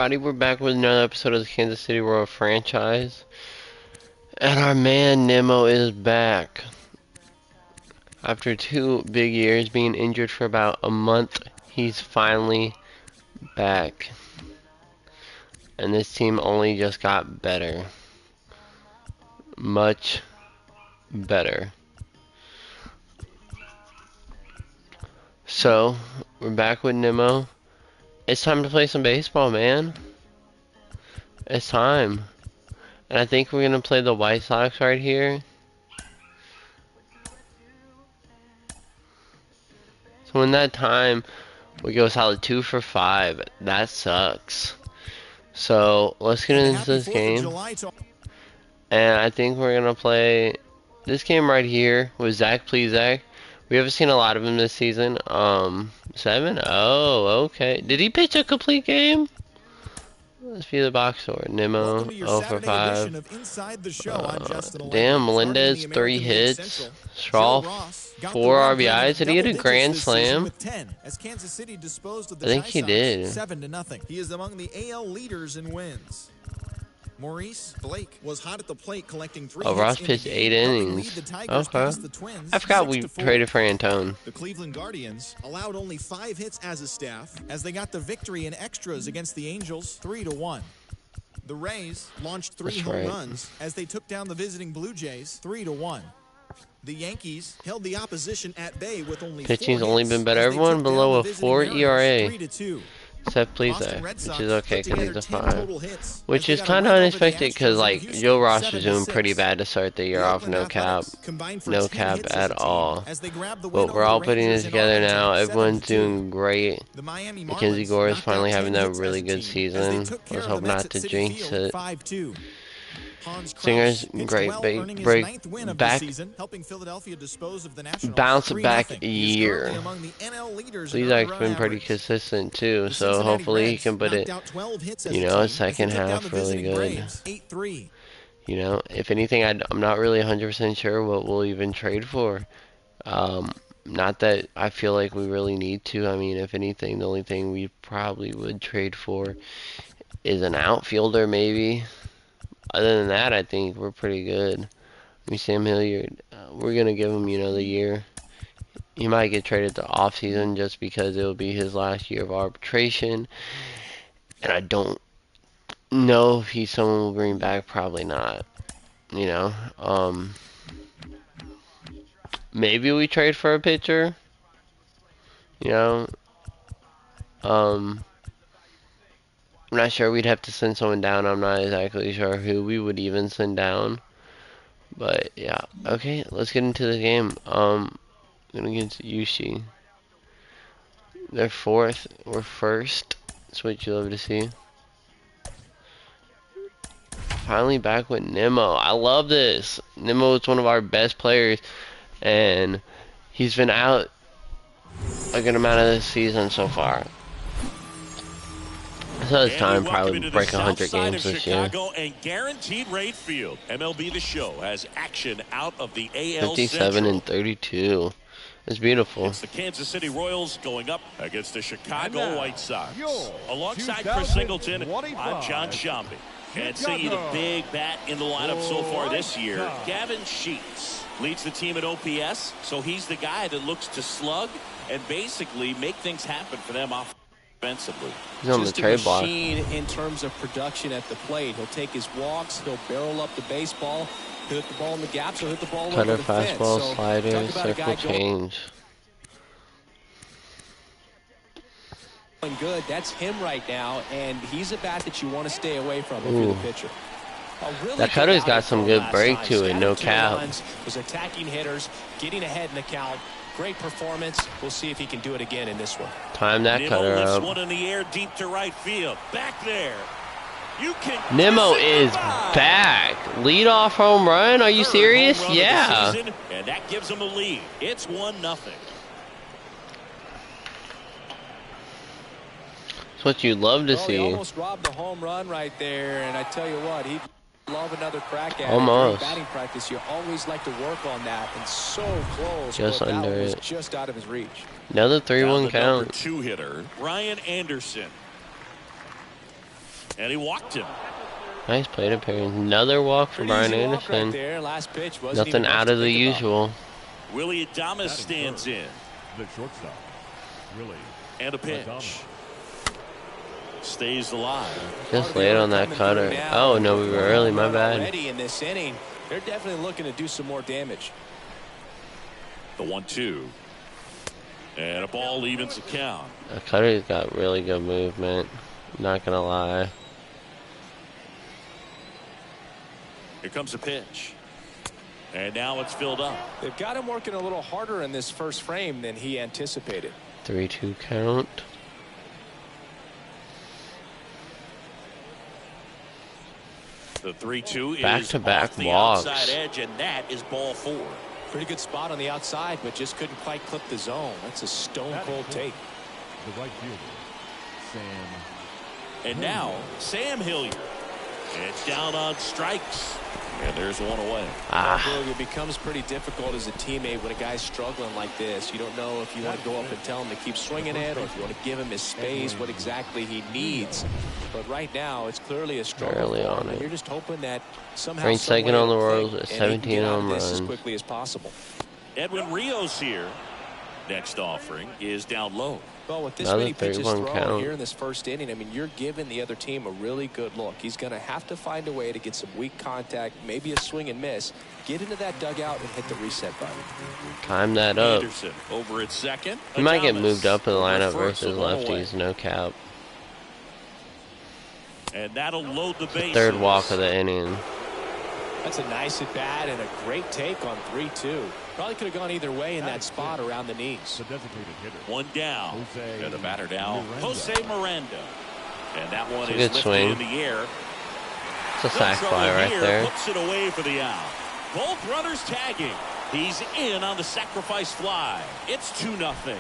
Everybody, we're back with another episode of the Kansas City Royal franchise. And our man Nimmo is back. After 2 big years being injured for about a month, he's finally back. And this team only just got better. Much better. So, we're back with Nimmo. It's time to play some baseball, man. It's time. And I think we're going to play the White Sox right here. So in that time, we go solid 2 for 5. That sucks. So let's get into this game. And I think we're going to play this game right here with Zach Plezak. We haven't seen a lot of him this season. 7? Oh, okay. Did he pitch a complete game? Let's view the box score. Nimmo, 0 for 5. Damn, Melendez, 3 hits. Straw, 4 RBIs. Did he hit a grand slam? I think he did. 7-0. He is among the AL leaders in wins. Maurice Blake was hot at the plate collecting 3 hits. Ross pitched 8 innings. Okay. I forgot we traded for Antone. The Cleveland Guardians allowed only 5 hits as a staff as they got the victory in extras against the Angels 3-1. The Rays launched 3 home runs as they took down the visiting Blue Jays 3-1. The Yankees held the opposition at bay with only 4 hits. Pitching's only been better. Everyone below a 4 ERA. Except Plezak, which is okay because he's a 5. Which is kind of unexpected because, like, Joe Ross was doing pretty bad to start the year off. No cap. No cap at all. But we're all putting it together now. Everyone's doing great. Mackenzie Gore is finally having that really good season. Let's hope not to jinx it. Singer's great break back, bounce back year. Plezak's been pretty consistent too, so hopefully he can put it, you know, second half really good. You know, if anything, I'm not really 100% sure what we'll even trade for. Not that I feel like we really need to. I mean, if anything, the only thing we probably would trade for is an outfielder maybe. Other than that, I think we're pretty good. I mean, Sam Hilliard, we're going to give him, you know, the year. He might get traded the offseason just because it will be his last year of arbitration. And I don't know if he's someone we'll bring back. Probably not. You know, maybe we trade for a pitcher. You know, I'm not sure. We'd have to send someone down. I'm not exactly sure who we would even send down. But yeah, okay, let's get into the game. I'm gonna get to Yushi. They're 4th. We're 1st. That's what you love to see. Finally back with Nimmo. I love this. Nimmo is one of our best players, and he's been out a good amount of this season so far. So it's time probably to break 100 games this year. And guaranteed rate field. MLB The Show has action out of the AL 57 Central. and 32. It's beautiful. It's the Kansas City Royals going up against the Chicago White Sox. Alongside Chris Singleton, I'm John Shambi. And seeing the big bat in the lineup so far this year, Gavin Sheets leads the team at OPS, so he's the guy that looks to slug and basically make things happen for them offensively. He's on the trade block. In terms of production at the plate, he'll take his walks, he'll barrel up the baseball, he'll hit the ball in the gaps, he'll hit the ball Cutter, over the fence. fastball, So, slider, circle change. Good. That's him right now, and he's a bat that you want to stay away from if you're the pitcher. Really that cutter's got some good break to it, no cap. Was attacking hitters, getting ahead in the count. Great performance. We'll see if he can do it again in this one. Time that cutter up. One in the air deep to right field. Back there. You can Nimmo is back. Leadoff home run? Are you serious? Yeah. And that gives him a lead. It's 1-0. That's what you love to see. He almost robbed the home run right there, and I tell you what, he'd love another crack at almost. it. Batting practice, you always like to work on that, and so close. Just under it. Just out of his reach. Another 3-1 count. Number 2 hitter, Ryan Anderson. And he walked him. Nice plate appearance. Another walk for Brian Anderson. Right there. Last pitch Nothing out of the usual. Willie Adames stands in. The shortstop, Willie. And a pitch. Stays alive. Just late on that cutter. Oh, no, we were early. My bad. Already in this inning, they're definitely looking to do some more damage. The 1-2. And a ball evens the count. The cutter's got really good movement. Not going to lie. Here comes a pitch. And now it's filled up. They've got him working a little harder in this first frame than he anticipated. 3-2 count. The 3-2 is back-to-back off the walks. outside edge, and that is ball 4. Pretty good spot on the outside, but just couldn't quite clip the zone. That's a stone-cold take. The right fielder, Sam. And now, Sam Hilliard. It's down on strikes. And there's one away. It becomes pretty difficult as a teammate when a guy's struggling like this. You don't know if you want to go up and tell him to keep swinging it or if you want to give him his space, what exactly he needs. But right now, it's clearly a struggle. Early for him, on and it. you're just hoping that somehow, Ranked second on the world and with he can 17 get out of home this as runs. quickly as possible. Edwin Rios here. Next offering is down low. Well, with this Another many pitches 31 thrown count. here in this first inning, I mean, you're giving the other team a really good look. He's going to have to find a way to get some weak contact, maybe a swing and miss, get into that dugout and hit the reset button. Time that up. Anderson over at second. He might get Adames moved up in the over lineup first versus with one away. lefties. No cap. And that'll load the bases. Third walk of the inning. That's a nice at bat and a great take on 3-2. Probably could have gone either way in that spot around the knees. The designated hitter. One down. Jose And the batter now, Miranda. Jose Miranda. And that one It's a is good lifted swing. in the air. It's a sac No fly trouble right here, there. Puts it away for the out. Both runners tagging. He's in on the sacrifice fly. It's 2-0.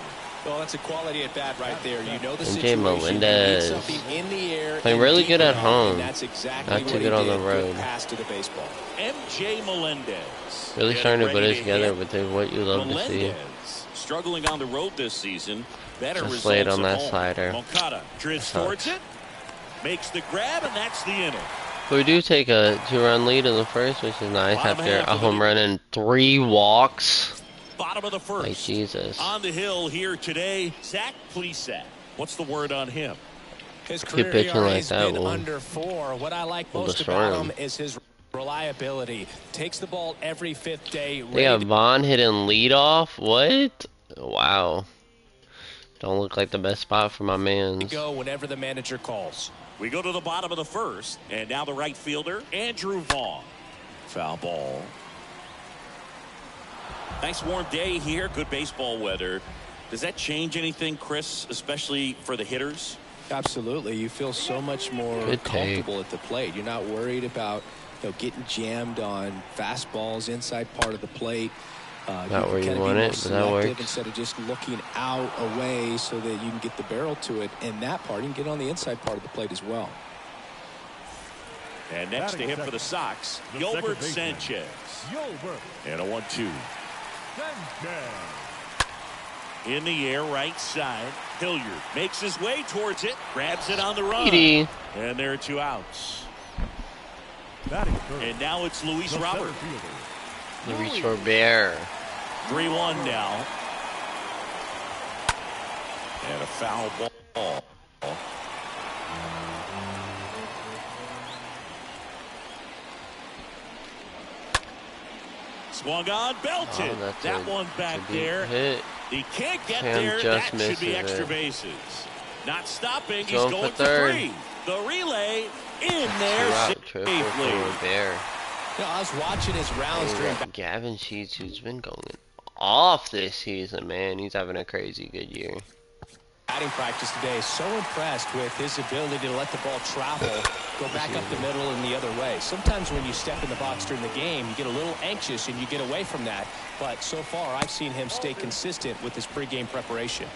Well, that's a quality at bat right there. You know the MJ situation. Melendez. You need something in the air. Playing and really deep good at enough, home. and that's exactly Not what too he good on did. the road. Good pass to the baseball. MJ Melendez. Really Getting starting to put ready it together hit. with what you love to see. Melendez struggling on the road this season. Better Just results laid on at that home. slider. Moncada drifts Sucks. towards it. Makes the grab, and that's the inning. We do take a 2-run lead in the first, which is nice Bottom after half a of the home run and 3 walks. Bottom of the first. Like Jesus. On the hill here today, Zach Plesac. What's the word on him? His Keep career pitching like ERA's that, been we'll- under 4. What I like we'll most destroy about him. him is his reliability. Takes the ball every 5th day. They got Vaughn hitting leadoff. What? Wow. Don't look like the best spot for my mans. Go whenever the manager calls. We go to the bottom of the first, and now the right fielder, Andrew Vaughn. Foul ball. Nice warm day here, good baseball weather. Does that change anything, Chris, especially for the hitters? Absolutely. You feel so much more Good take. comfortable at the plate. You're not worried about getting jammed on fastballs inside part of the plate. Not where you can want be more it, but that selective works. instead of just looking out away so that you can get the barrel to it. And that part, you can get on the inside part of the plate as well. And next to him for the Sox, The Gilbert second baseman. Sanchez. Gilbert And a 1-2. Sanchez. In the air, right side. Hilliard makes his way towards it, grabs it on the run. Speedy. And there are 2 outs. Batting third. And now it's Luis The Robert. center fielder, Luis Robert. 3-1 now. And a foul ball. Swung on, belted. Oh, that's that a- one back it's a deep there. hit. He can't get Sam there. just That should be misses extra it. bases. Not stopping. He's Going going for for third. 3. The relay in 2 there out triple for safely. Robert. I was watching his rounds during Gavin Sheets, who's been going off this season, man. He's having a crazy good year. batting practice today. So impressed with his ability to let the ball travel, go back up the middle and the other way. Sometimes when you step in the box during the game, you get a little anxious and you get away from that. But so far, I've seen him stay consistent with his pregame preparation.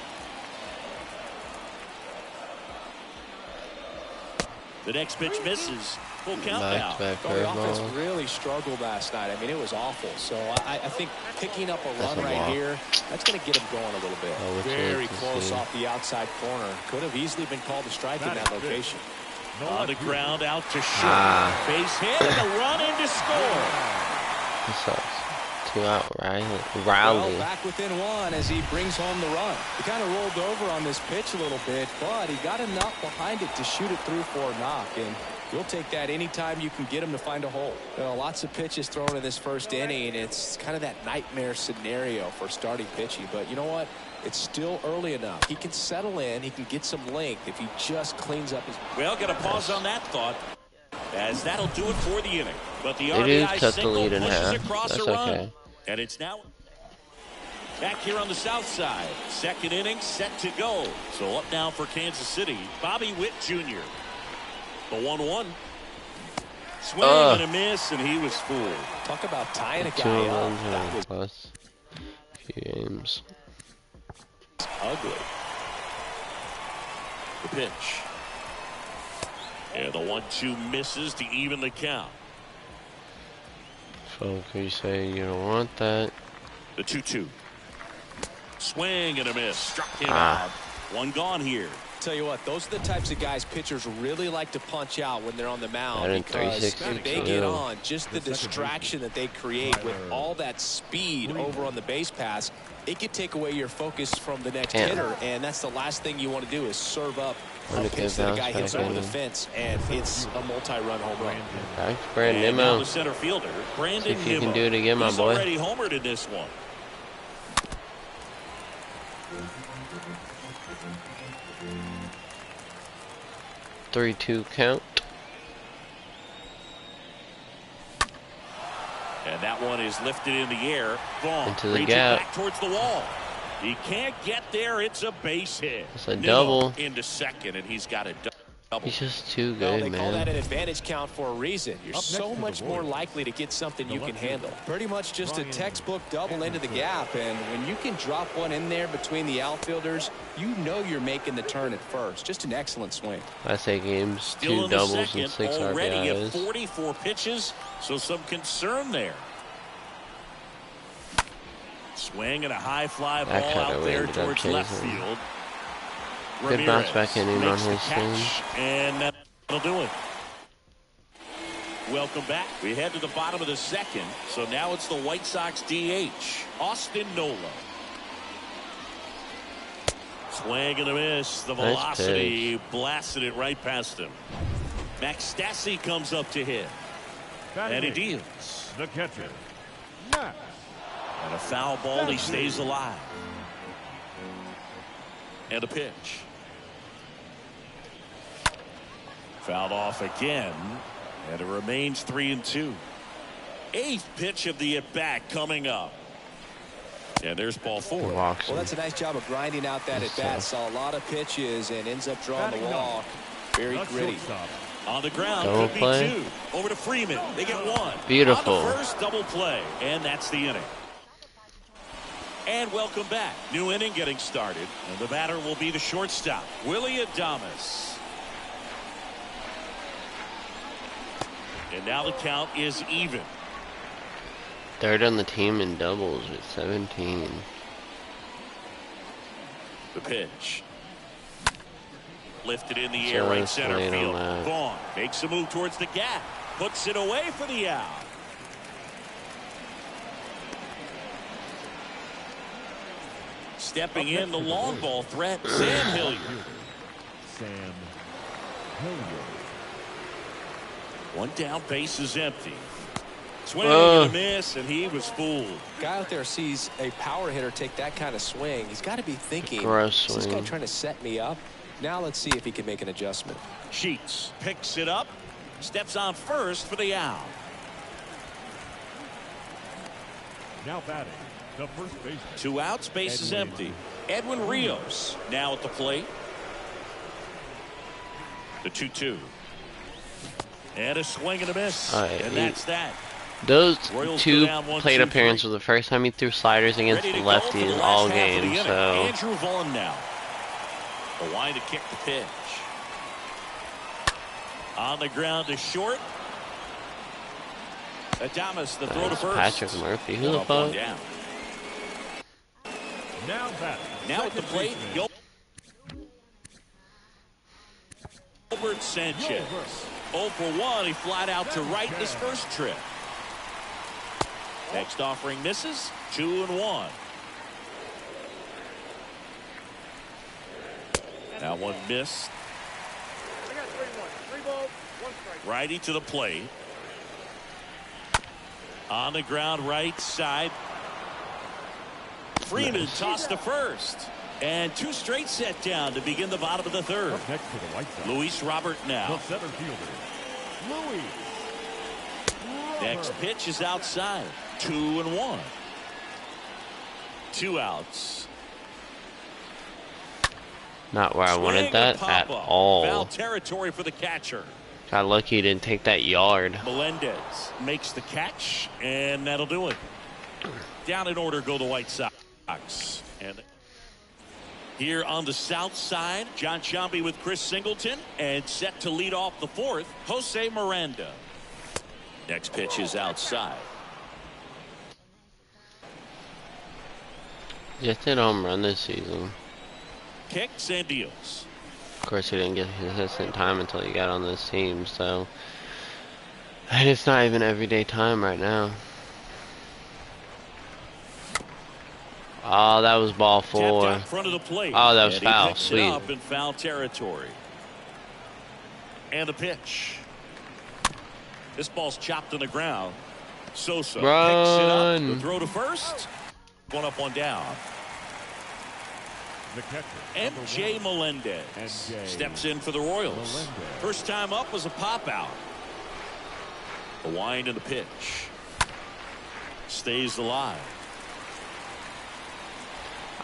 The next pitch misses. Full count now. Back Well, the offense curveball. really struggled last night. I mean, it was awful. So I think picking up a That's run a right walk. here, that's going to get him going a little bit. Oh, which Very is the close same. off the outside corner. Could have easily been called a strike in that location. On the ground, out to short. Base hit, and a run in to score. This sucks. 2 out, Riley. Well, back within 1 as he brings home the run. He kind of rolled over on this pitch a little bit, but he got enough behind it to shoot it through for a knock. And you'll take that anytime you can get him to find a hole. Well, lots of pitches thrown in this first inning. It's kind of that nightmare scenario for starting pitching. But you know what? It's still early enough. He can settle in. He can get some length if he just cleans up his... Well, got to pause on that thought, as that'll do it for the inning. But the They do RBI cut the single lead in pushes half. across That's a run. okay. And it's now back here on the south side. Second inning set to go. So up now for Kansas City, Bobby Witt Jr. The 1-1. Swing and a miss, and he was fooled. Talk about tying a 2 guy runs up. That was plus few games. ugly. The pitch. And the 1-2 misses to even the count. Folk, you say you don't want that. The 2-2. Swing and a miss. Struck him out. One gone here. Tell you what, those are the types of guys pitchers really like to punch out when they're on the mound, because they get on just the distraction that they create with all that speed over on the base pass. It could take away your focus from the next hitter, and that's the last thing you want to do is serve up a pitch that a guy hits over the fence, and it's a multi-run home run. Back to Brandon Nimmo. The center fielder, Brandon See if you Nimmo. can do it again, my He's boy. already homered in this one. Three-two count. And that one is lifted in the air. Gone. Into the Reaches gap. back towards the wall. He can't get there. It's a base hit. It's a Nimmo double. into second, and he's got a double. He's just too Well, good, they call that man. an advantage count for a reason. You're so much more likely to get something you can handle. Pretty much just a textbook double into the gap, and when you can drop one in there between the outfielders, you know you're making the turn at first. Just an excellent swing. Last 8 games, Still 2 in the doubles second, and 6 already at RBIs. 44 pitches, so some concern there. Swing and a high fly That ball kinda out there ended up towards left chasing. field. Good bounce back inning on makes the his swing. catch, and that'll do it. Welcome back. We head to the bottom of the second, so now it's the White Sox DH, Austin Nola. Swing and a miss. The Nice velocity blasted it right past him. Max Stassi comes up to hit, and he deals. The catcher, Max. And a foul ball, he stays alive. And a pitch. Fouled off again, and it remains 3-2. 8th pitch of the at-bat coming up. And there's ball 4. Well, that's a nice job of grinding out that at-bat. Saw a lot of pitches and ends up drawing the walk. Very gritty. On the ground, Double could be play. 2. Over to Freeman. They get 1. Beautiful. On the first, double play. And that's the inning. And welcome back. New inning getting started. And the batter will be the shortstop, Willie Adames. And now the count is even. Third on the team in doubles with 17. The pitch. Lifted in the So air, right let's center wait on field. that. Vaughn makes a move towards the gap. Puts it away for the out. Stepping in, the long ball threat, Sam Hilliard. Sam Hilliard. One down, base is empty. Swing and a miss, and he was fooled. Guy out there sees a power hitter take that kind of swing. He's got to be thinking, Gross is this guy swing. trying to set me up? Now let's see if he can make an adjustment. Sheets picks it up, steps on first for the out. Now batting, the first baseman. 2 outs, base is empty. Edwin Rios now at the plate. The 2-2. And a swing and a miss. And that's that. Those Royals 2 go down 1, plate 2, appearances 3. were the first time he threw sliders against Ready to go for the lefties last all half of the game. inning. So Andrew Vaughn now. The line to kick the pitch. On the ground to short. Adames the throw to first. Patrick Murphy, who the Up, one fuck? down. Now batting. Now at the second plate, baseman. Gilbert's Sanchez. 0 for 1. He flat out to right in his first trip. Next offering misses. 2-1. That one missed. Righty to the plate. On the ground right side. Freeman tossed to first. And 2 straight set down to begin the bottom of the third. Up next to the White Sox, Luis Robert now. the center fielder, Luis Next Robert. pitch is outside. 2-1. 2 outs. Not where I Swing wanted and that pop at up. all. Foul territory for the catcher. Got lucky he didn't take that yard. Melendez makes the catch, and that'll do it. Down in order go the White Sox. And here on the south side, John Sciambi with Chris Singleton, and set to lead off the fourth, Jose Miranda. Next pitch is outside. Just hit a home run this season. Kicks and deals. Of course, he didn't get consistent time until he got on this team, so. And it's not even everyday time right now. Oh, that was ball Tapped 4. out in front of the plate. Oh, that was And he foul. picks it Sweet. up in foul territory. And the pitch. This ball's chopped on the ground. Sosa picks it up. Run. The throw to first. 1 up, 1 down. The catcher, M.J. number 1. Melendez M.J. steps in for the Royals. Melendez. First time up was a pop out. The wind and the pitch. Stays alive.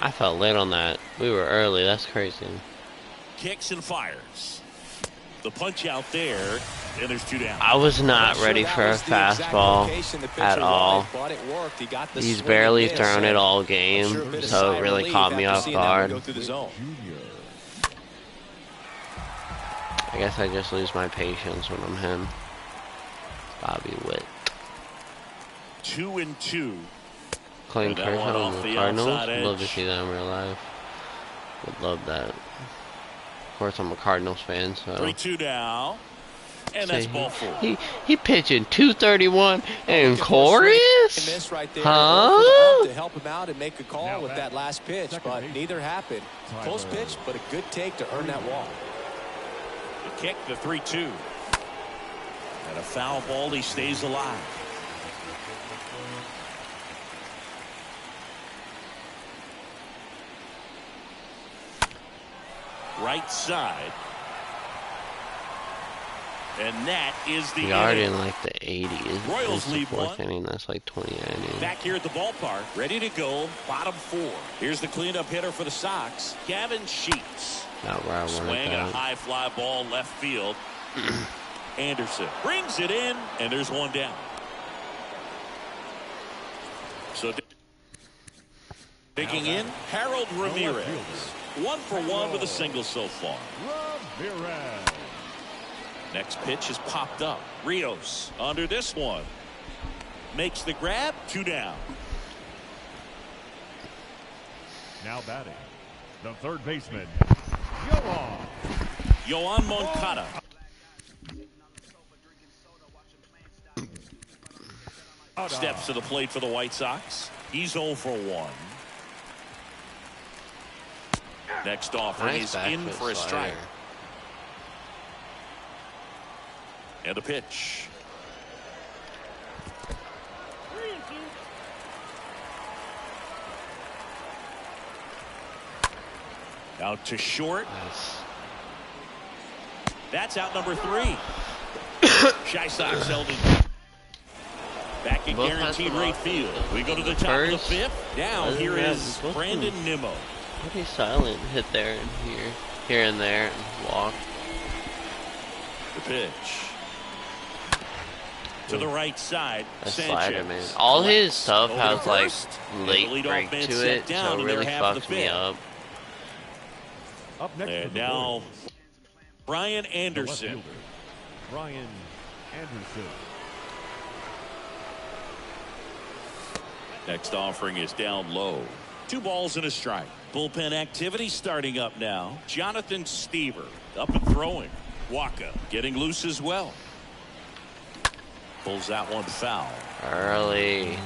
I felt late on that. We were early. That's crazy. Kicks and fires. The punch out there, and there's 2 down. I was not ready for a fastball at all. He's barely thrown it all game, so it really caught me off guard. I guess I just lose my patience when I'm him. Bobby Witt. 2-2. Clayton And that one Kershaw off on the the Cardinals. outside Would love to edge. see that in real life. Would love that. Of course, I'm a Cardinals fan, so. 3-2 now. And that's See, ball 4. He pitching 231 and chorus? Right there. Huh? To help him out and make a call Now with that last pitch, second but base. neither happened. Close pitch, but a good take to earn that walk. The kick, the 3-2. And a foul ball, he stays alive. Right side. And that is the We are inning. in like the 80s. Royals It's the lead 4th 1. inning. That's like 20 innings. Back here at the ballpark, ready to go, bottom 4. Here's the cleanup hitter for the Sox, Gavin Sheets. Not where I wanted Swing and a that. high fly ball left field. Anderson brings it in, and there's 1 down. So digging in, Harold Ramirez. 1 for 1 with a single so far. Ramirez. Next pitch is popped up. Rios under this one. Makes the grab, 2 down. Now batting, the third baseman, Yoan Moncada. Steps to the plate for the White Sox. He's 0 for 1. Next offering Nice is back in foot for a strike. slider. And a pitch. Out to short. Nice. That's out number 3. Shy Sox held in. Back in Both guaranteed has them rate off field. the- We go to the top of the first. 5th. Down Other here than that, is both Brandon them. Nimmo. Pretty silent hit there and here and there, and walk. The pitch. To the right side, That Sanchez. slider, man. All his stuff Over to has like first. And the late leadoff break man to set it, down so in it their really half of the fucks me fifth. up. Up next And to the now Royals, Brian the left Anderson. fielder, Brian Anderson. Next offering is down low. 2 balls and a strike. Bullpen activity starting up now. Jonathan Stever up and throwing. Waka getting loose as well. Pulls that one foul. Early.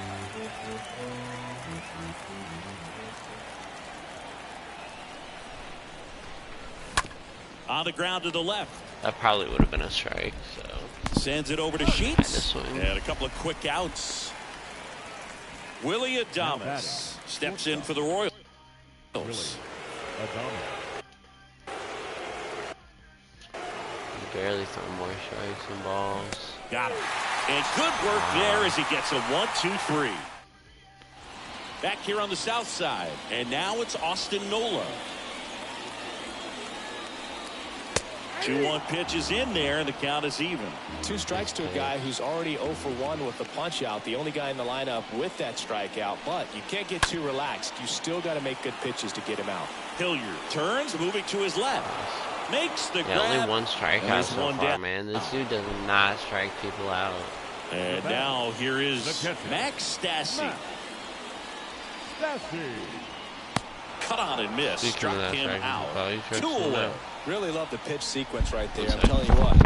On the ground to the left. That probably would have been a strike. So sends it over to Sheets. And a couple of quick outs. Willie Adames steps in for the Royals. Barely throwing more strikes and balls. Got him. And good work there as he gets a 1-2-3. Back here on the south side. And now it's Austin Nola. 2-1 pitch is in there, and the count is even. 2 strikes to a guy who's already 0 for 1 with the punch out. The only guy in the lineup with that strikeout. But you can't get too relaxed. You still got to make good pitches to get him out. Hilliard turns, moving to his left. Makes the grab. Only 1 strikeout so far, man. This dude does not strike people out. And now here is Max Stassi. Cut on and miss. Struck him out. 2 away. Really love the pitch sequence right there. I'm telling you what.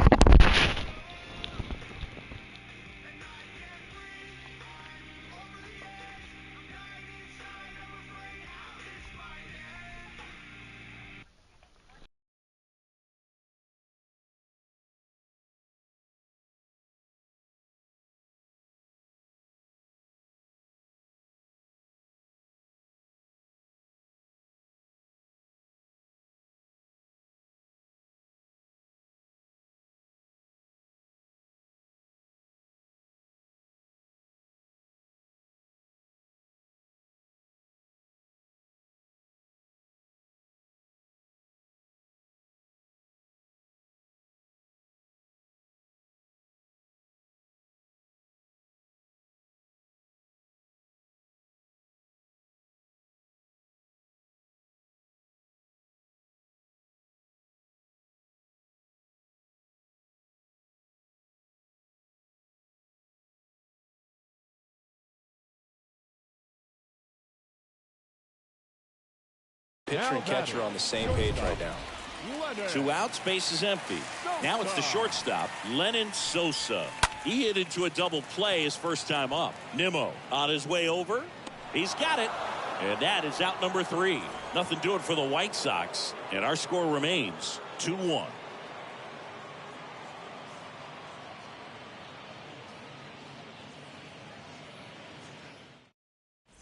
Pitcher and catcher on the same page right now. 2 outs, base is empty. Now it's the shortstop, Lennon Sosa. He hit into a double play his first time up. Nimmo on his way over. He's got it. And that is out number 3. Nothing doing for the White Sox. And our score remains 2-1.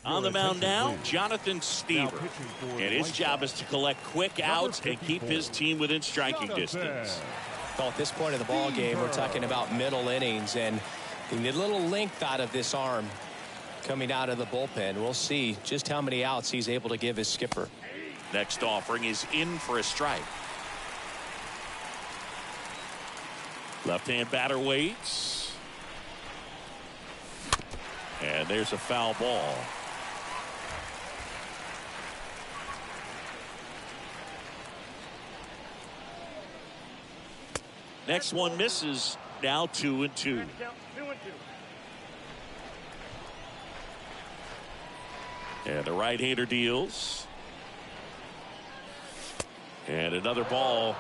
On the mound now, Jonathan Stever. And his job is to collect quick outs and keep his team within striking distance. Well, at this point of the ball game, we're talking about middle innings, and you need a little length out of this arm coming out of the bullpen. We'll see just how many outs he's able to give his skipper. Next offering is in for a strike. Left-hand batter waits. And there's a foul ball. Next one misses. Now 2-2. And the right-hander deals. And another ball.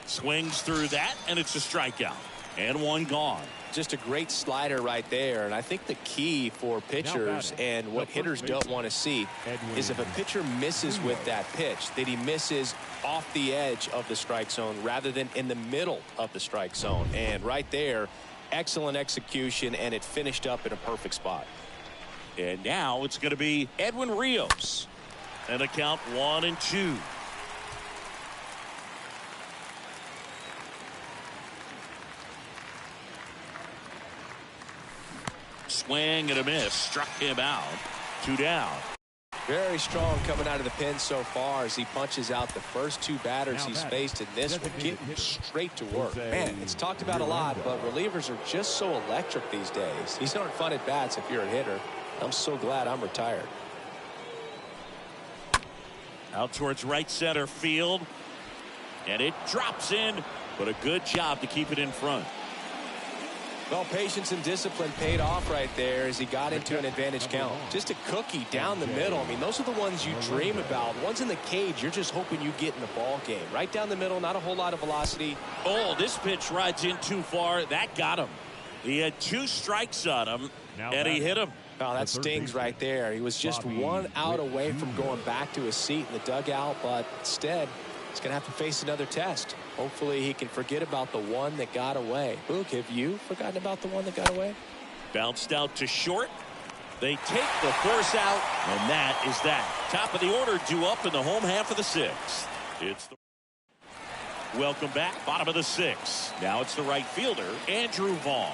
Swings through that, and it's a strikeout. And 1 gone. Just a great slider right there. And I think the key for pitchers and what hitters don't want to see is if a pitcher misses with that pitch, that he misses off the edge of the strike zone rather than in the middle of the strike zone. And right there, excellent execution, and it finished up in a perfect spot. And now it's going to be Edwin Rios. And a count 1-2. Swing and a miss. Struck him out. 2 down. Very strong coming out of the pen so far as he punches out the first 2 batters he's faced in this one, getting straight to work. Man, it's talked about a lot, but relievers are just so electric these days. These aren't fun at bats if you're a hitter. I'm so glad I'm retired. Out towards right center field. And it drops in, but a good job to keep it in front. Well, patience and discipline paid off right there as he got into an advantage count. Just a cookie down the middle. I mean, those are the ones you dream about. Ones in the cage, you're just hoping you get in the ball game. Right down the middle, not a whole lot of velocity. Oh, this pitch rides in too far. That got him. He had 2 strikes on him, and he hit him. Oh, that stings right there. He was just 1 out away from going back to his seat in the dugout, but instead, he's going to have to face another test. Hopefully he can forget about the one that got away. Boog, have you forgotten about the one that got away? Bounced out to short. They take the force out, and that is that. Top of the order due up in the home half of the 6th. It's the welcome back, bottom of the 6th. Now it's the right fielder, Andrew Vaughn.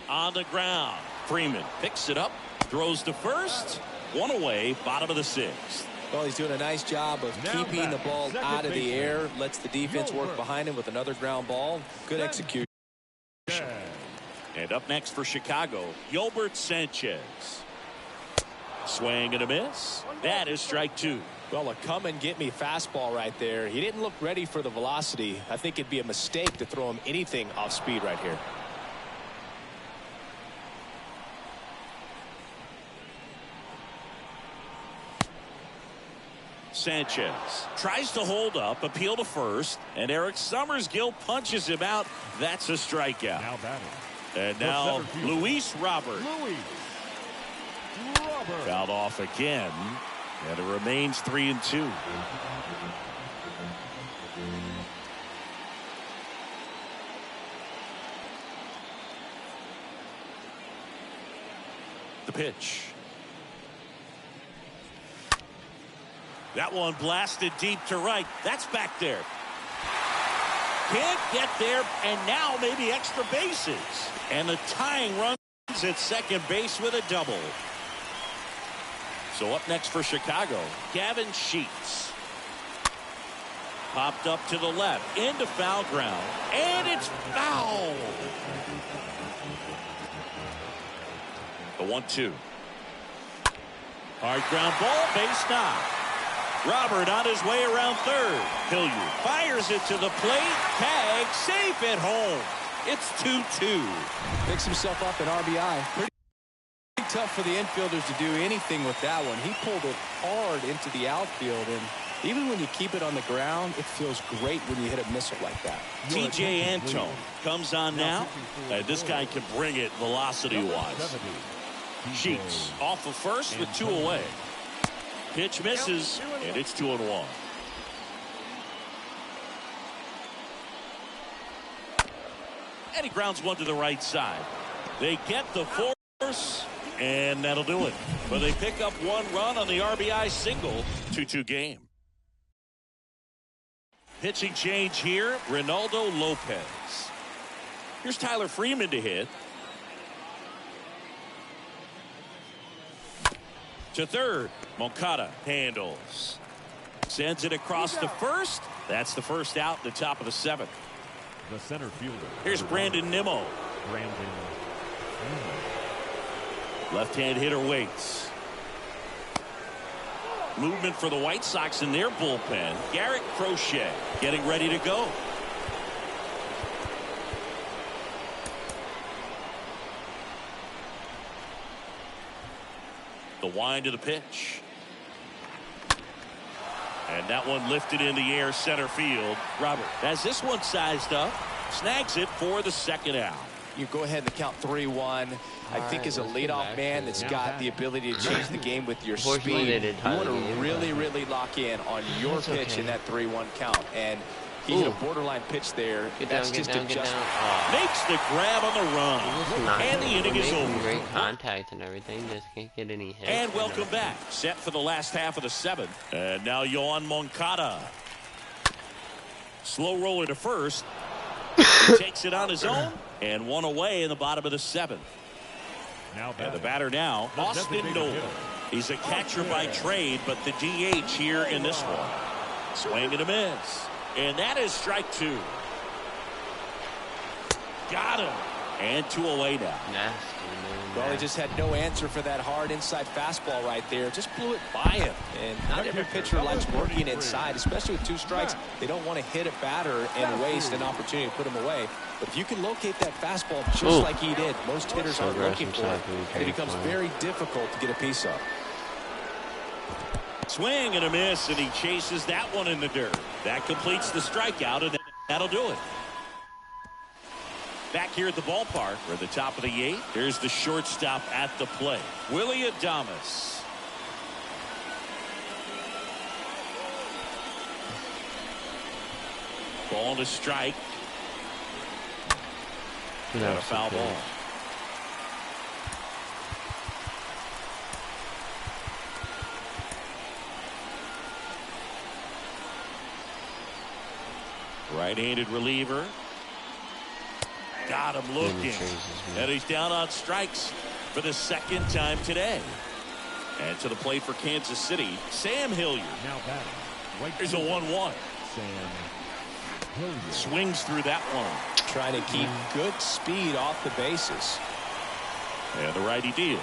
On the ground, Freeman picks it up, throws to first, 1 away, bottom of the 6th. Well, he's doing a nice job of keeping the ball out of the air, lets the defense work behind him with another ground ball. Good execution. And up next for Chicago, Gilbert Sanchez. Swing and a miss. That is strike 2. Well, a come and get me fastball right there. He didn't look ready for the velocity. I think it'd be a mistake to throw him anything off speed right here. Sanchez tries to hold up, appeal to first, and Eric Summersgill punches him out. That's a strikeout. Now batting. And now Luis Robert. Fouled off again, and it remains 3-2. The pitch. That one blasted deep to right. That's back there. Can't get there, and now maybe extra bases. And the tying runs at second base with a double. So up next for Chicago, Gavin Sheets. Popped up to the left, into foul ground, and it's foul. The 1-2. Hard ground ball, base knock. Robert on his way around third. Hilliard fires it to the plate. Tag safe at home. It's 2-2. Picks himself up an RBI. Pretty tough for the infielders to do anything with that one. He pulled it hard into the outfield, and even when you keep it on the ground, it feels great when you hit a missile like that. TJ Antone comes on now. This guy can bring it velocity-wise. Sheets off of first with 2 away. Pitch misses, and it's 2-1. And he grounds one to the right side. They get the force, and that'll do it. But they pick up 1 run on the RBI single. 2-2 game. Pitching change here, Ronaldo Lopez. Here's Tyler Freeman to hit. To third, Moncada handles. Sends it across to first. That's the first out in the top of the 7th. The center fielder. Here's Brandon Nimmo. Left-hand hitter waits. Movement for the White Sox in their bullpen. Garrett Crochet getting ready to go. The wind of the pitch. And that one lifted in the air center field. Robert has this one sized up. Snags it for the 2nd out. You go ahead and count 3-1. I think as a leadoff man that's got the ability to change the game with your speed, you want to really lock in on your pitch in that 3-1 count. And he hit a borderline pitch there. That's just adjustment. Makes the grab on the run. And the inning is over. Great contact and everything. Just can't get any hits. And welcome back. Set for the last half of the 7th. And now Yohan Moncada. Slow roller to first. Takes it on his own. And 1 away in the bottom of the 7th. And the batter now, Austin Noel. He's a catcher by trade, but the DH here in this one. Swing and a miss. And that is strike 2. Got him. And 2 away now. Nasty, man. Well, he just had no answer for that hard inside fastball right there. Just blew it by him. And not every pitcher likes working inside, especially with 2 strikes. They don't want to hit a batter and waste an opportunity to put him away. But if you can locate that fastball just like he did, most hitters aren't looking for it, and it becomes very difficult to get a piece of. Swing and a miss, and he chases that one in the dirt. That completes the strikeout, and that'll do it. Back here at the ballpark, we're at the top of the 8th. Here's the shortstop at the plate, Willie Adames. Ball to strike. And a foul ball. Right-handed reliever. Got him looking. And he's down on strikes for the 2nd time today. And to the plate for Kansas City, Sam Hilliard. Now batting. Here's a 1-1. Sam Hilliard. Swings through that one. Trying to keep good speed off the bases. And the righty deals.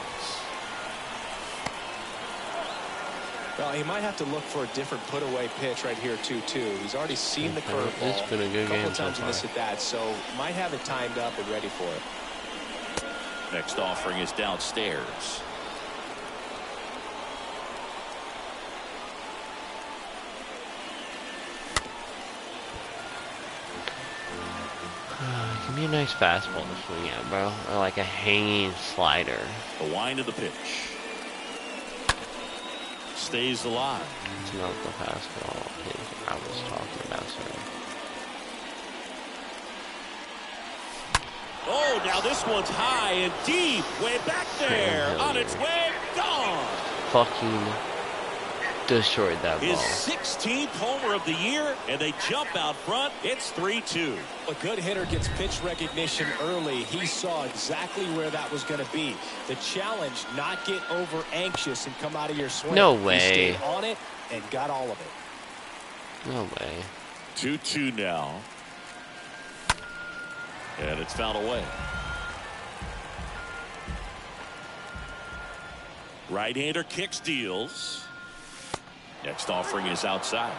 Well, he might have to look for a different put-away pitch right here, too. He's already seen the curveball. It's been a good game couple times so he missed at that, so might have it timed up and ready for it. Next offering is downstairs. Give me a nice fastball to swing at, bro. Or like a hanging slider. The wind of the pitch. Stays alive. It's not the fastball I was talking about, sir. Oh, now this one's high and deep. Way back there. On its way. Gone. Fucking destroyed that ball. His 16th homer of the year, and they jump out front. It's 3-2. A good hitter gets pitch recognition early. He saw exactly where that was going to be. The challenge, not get over anxious and come out of your swing. No way. He stayed on it and got all of it. No way. 2-2 now. And it's fouled away. Right-hander kicks, deals. Next offering is outside.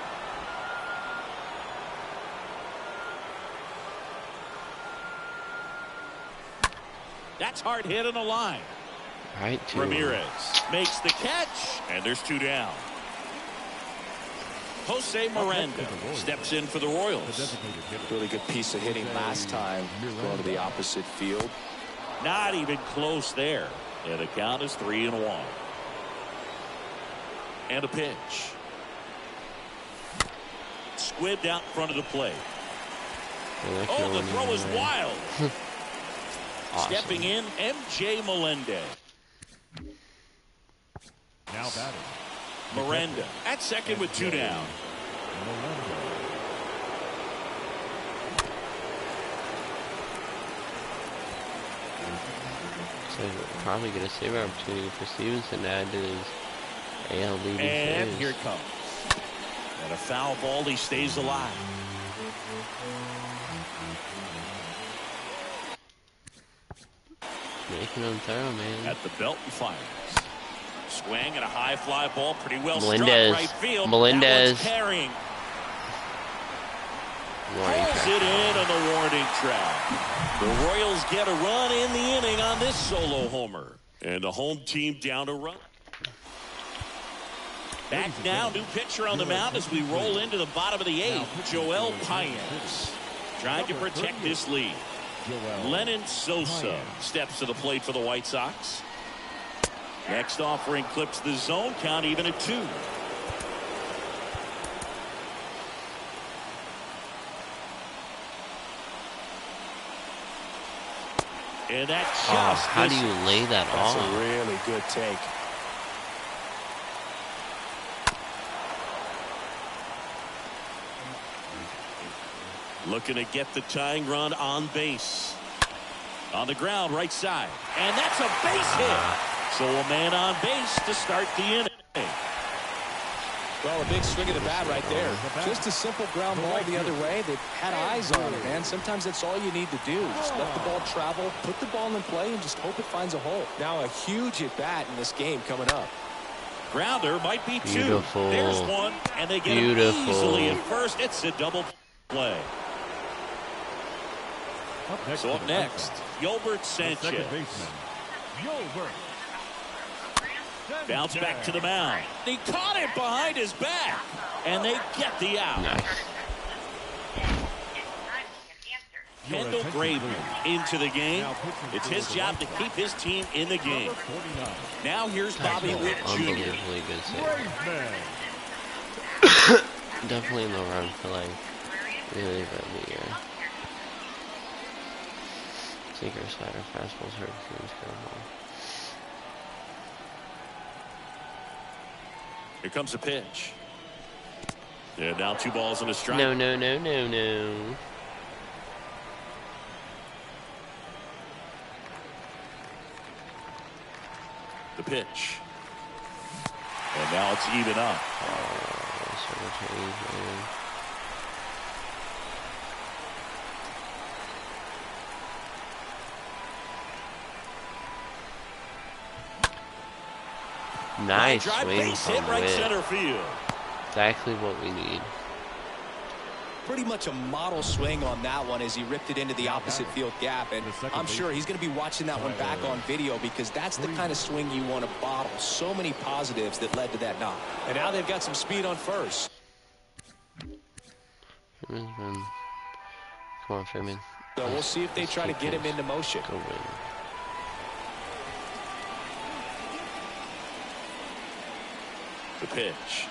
That's hard hit on the line. Right to Ramirez makes the catch, and there's 2 down. Jose Miranda steps in for the Royals. Really good piece of hitting last time, going to the opposite field. Not even close there. And the count is 3-1. And a pitch. Squibbed out in front of the plate. Oh, the throw is wild. Awesome. Stepping in, MJ Melendez. Now batting. Miranda at second with 2 down. So probably get a save opportunity for Stevenson to add to his AL leading And saves. here it comes. And a foul ball, he stays alive. Making him thorough, man. At the belt and fires. Swing and a high fly ball, pretty well Melendez. struck right field. Melendez. That one's carrying. Warning Pulls track. it in on the warning track. The Royals get a run in the inning on this solo homer. And the home team down a run. Back now, new pitcher on the mound as we roll into the bottom of the 8th. Joel Paynes trying to protect this lead. Lennon Sosa steps to the plate for the White Sox. Next offering clips the zone count even at 2. And that just how do you lay that That's off? a really good take. looking to get the tying run on base. On the ground, right side. And that's a base hit. So a man on base to start the inning. Well, a big swing of the bat right there. Just a simple ground ball the other way. They've had eyes on it, man. Sometimes that's all you need to do. Just let the ball travel, put the ball in play, and just hope it finds a hole. Now a huge at-bat in this game coming up. Grounder might be two. Beautiful. There's one, and they get him easily at first. It's a double play. So up next, Yolbert Sanchez. Bounce back to the mound. He caught it behind his back, and they get the out. Nice. Kendall Graveman into the game. It's his job to keep his team in the game. Now here's Bobby Witt Jr. Unbelievably good save. Definitely no run for like really every year. Sinker, slider, fastballs, hurricanes, curveball. Here comes a pitch. Yeah, now 2 balls and a strike. No, no, no, no, no. The pitch. And now it's even up. Oh, so much easier. Nice swing from right Witt. center field. Exactly what we need. Pretty much a model swing on that one as he ripped it into the opposite field gap, and I'm sure he's going to be watching that one back on video because that's the kind of swing you want to bottle. So many positives that led to that knock. And now they've got some speed on first. Come on, Freeman. So we'll see if they try to get him into motion. Go win. The pitch.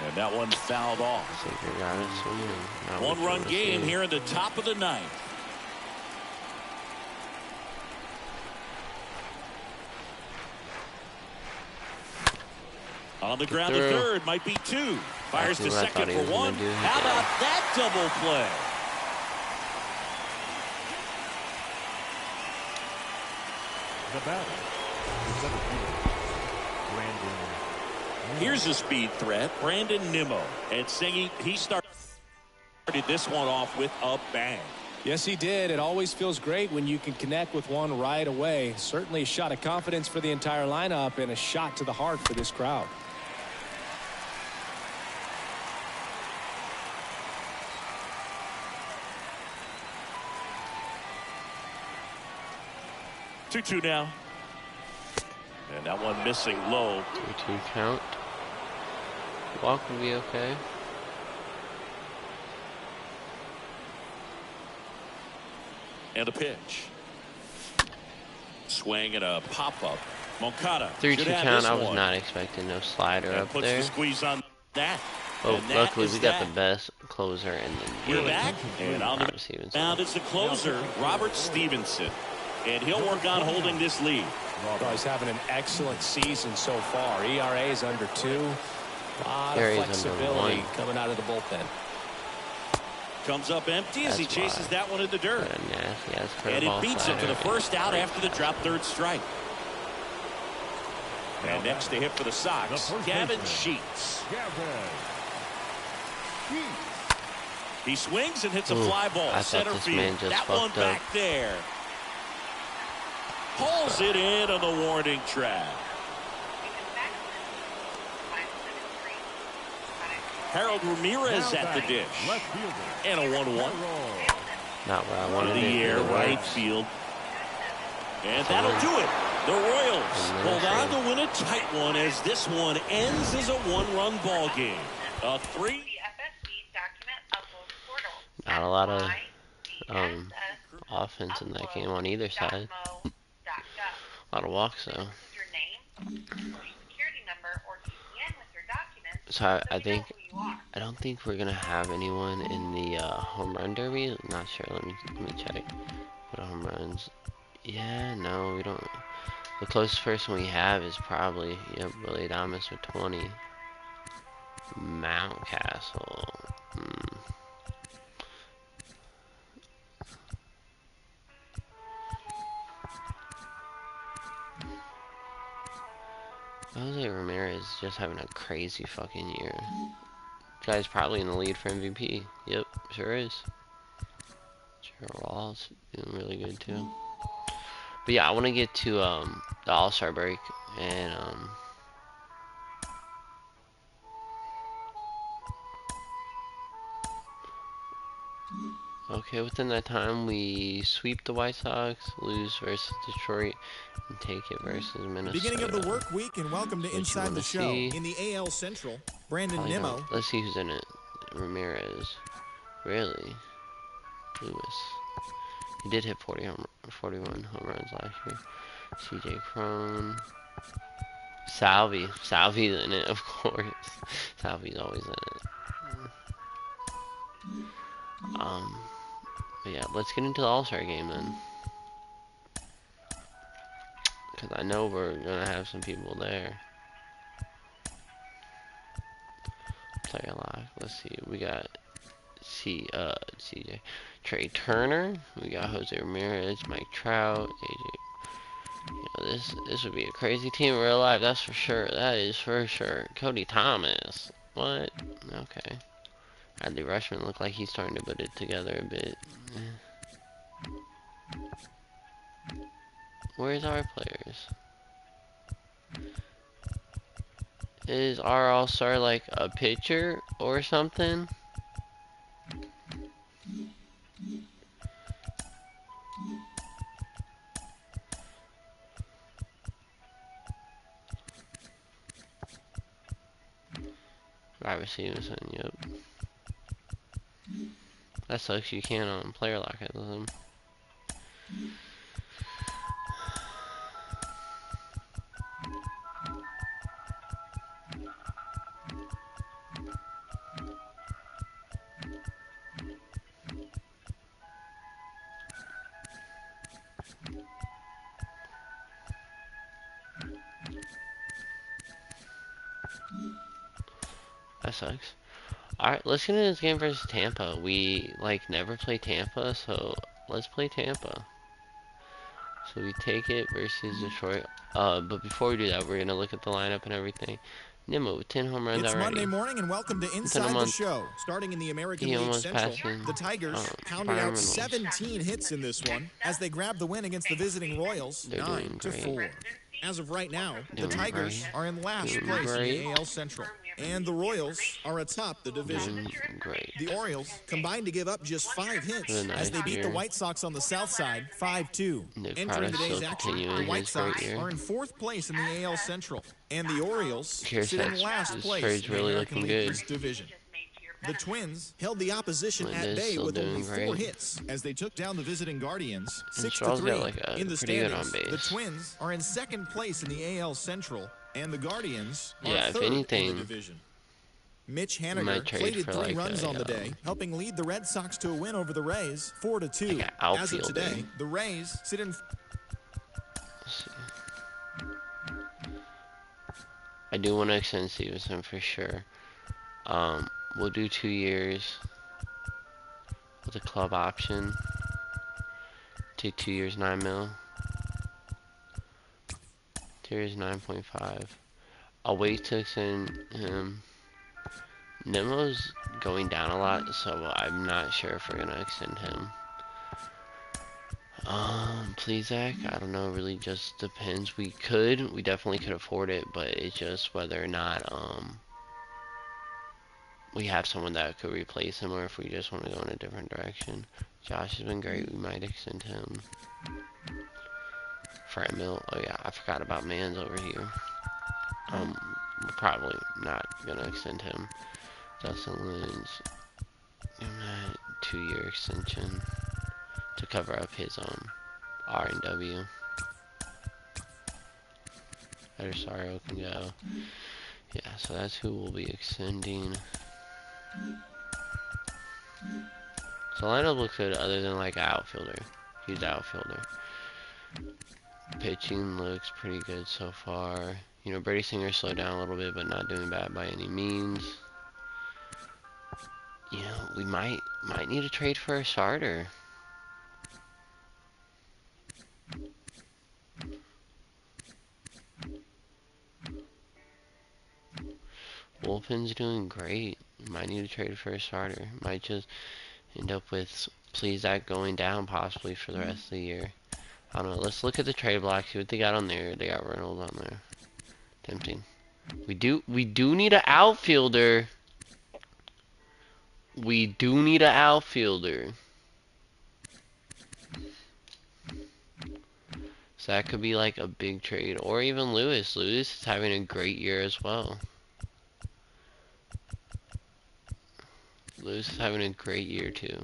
And that one fouled off. One-run game here in the top of the 9th. On the ground to third, might be 2. Fires to second for 1. How about that double play? The batter. Here's a speed threat, Brandon Nimmo. And Singy, he started this one off with a bang. Yes, he did. It always feels great when you can connect with one right away. Certainly a shot of confidence for the entire lineup and a shot to the heart for this crowd. Two now. And that one missing low. 2-2 count. Walk will be okay. And a pitch. Swing and a pop-up. Moncada. 3-2 count. I was not expecting no slider and up puts there. the squeeze on that. Oh, luckily we got the best closer in the We're game. back. And on the mound is the closer, Robert Stevenson. And he'll work on holding this lead. Oh, he's having an excellent season so far. ERA is under 2. A lot of flexibility coming out of the bullpen. Comes up empty as he chases that one in the dirt. And it beats him for the first out after the drop third strike. And next to hit for the Sox, Gavin Sheets. He swings and hits a fly ball center field. That one back there. Pulls it in on the warning track. Harold Ramirez at the dish. And a 1-1. Not what I wanted to the air, right field. And that'll do it. The Royals hold on to win a tight one as this one ends as a 1-run ball game. A 3. Not a lot of offense in that game on either side. A lot of walks though. So I don't think we're gonna have anyone in the home run derby. I'm not sure. Let me check. What home runs? Yeah, no, we don't. The closest person we have is probably Willie Adames with 20. Mountcastle. Jose Ramirez just having a crazy fucking year. Guy's probably in the lead for MVP. Yep, sure is. Sure, Wall's doing really good too. But yeah, I want to get to the All-Star break and okay, within that time we sweep the White Sox, lose versus Detroit, and take it versus Minnesota. Beginning of the work week, and welcome to Inside the Show. In the AL Central, Brandon Nimmo. Let's see who's in it. Ramirez. Really? Lewis. He did hit 41 home runs last year. CJ Crone. Salvi. Salvi's in it, of course. Salvi's always in it. But yeah, let's get into the All-Star game then. Because I know we're going to have some people there. Play a lot. Let's see. We got CJ. Trey Turner. We got Jose Ramirez, Mike Trout, AJ. You know, this would be a crazy team in real life, that's for sure. That is for sure. Cody Thomas. What? Okay. Adley Rushman looked like he's starting to put it together a bit. Where's our players? Is our All-Star like a pitcher or something? Robert Stevenson, yep. That sucks, you can't player lock it with him. That sucks. Alright, let's get into this game versus Tampa. We, like, never play Tampa, so let's play Tampa. So we take it versus Detroit. But before we do that, we're going to look at the lineup and everything. Nimmo with 10 home runs it's already. Monday morning, and welcome to Inside the Show. Starting in the American League Central, the Tigers pounded out 17 hits in this one as they grabbed the win against the visiting Royals, 9-4. As of right now, the Tigers are in last place in the AL Central, and the Royals are atop the division. The Orioles combined to give up just 5 hits as they beat the White Sox on the south side 5-2. Entering today's action, the White Sox are in 4th place in the AL Central, and the Orioles sit in last place in the American League East division. The Twins held the opposition at bay with only 4 hits as they took down the visiting Guardians 6-3. Like in the standings, the Twins are in 2nd place in the AL Central, and the Guardians are 3rd in the division. Mitch Haniger plated 3 runs on the day, helping lead the Red Sox to a win over the Rays 4-2. As of today, the Rays sit in. I do want to extend Stevenson for sure. We'll do 2 years with a club option. Take 2 years, 9 mil. 2 years, 9.5. I'll wait to extend him. Nimmo's going down a lot, so I'm not sure if we're gonna extend him. Please, Zach. I don't know. It really just depends. We definitely could afford it, but it's just whether or not we have someone that could replace him, or if we just want to go in a different direction. Josh has been great. We might extend him. Fred Mill. Oh yeah, I forgot about Mans over here. We're probably not gonna extend him. Dustin Lynch. 2-year extension to cover up his R and W. Rosario can go. Yeah, so that's who we'll be extending. So lineup looks good other than like outfielder. He's outfielder. Pitching looks pretty good so far. You know, Brady Singer slowed down a little bit, but not doing bad by any means. You know, we might need a trade for a starter. bullpen's doing great. Might need to trade for a starter. Might just end up with Plesac going down possibly for the rest of the year. I don't know. Let's look at the trade block. See what they got on there. They got Reynolds on there. Tempting. We do need an outfielder. We do need an outfielder. So that could be like a big trade. Or even Lewis. Lewis is having a great year as well. Lewis is having a great year too.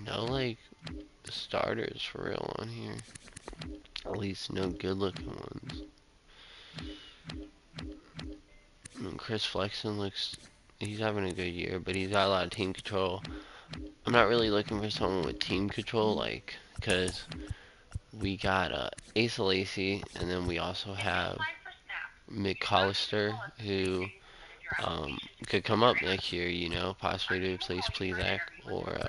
No like starters for real on here. At least no good looking ones. I mean, Chris Flexen looks, he's having a good year, but he's got a lot of team control. I'm not really looking for someone with team control, like, because we got Asa Lacy, and then we also have McCollister, who could come up next year, you know, possibly to replace Plesac, or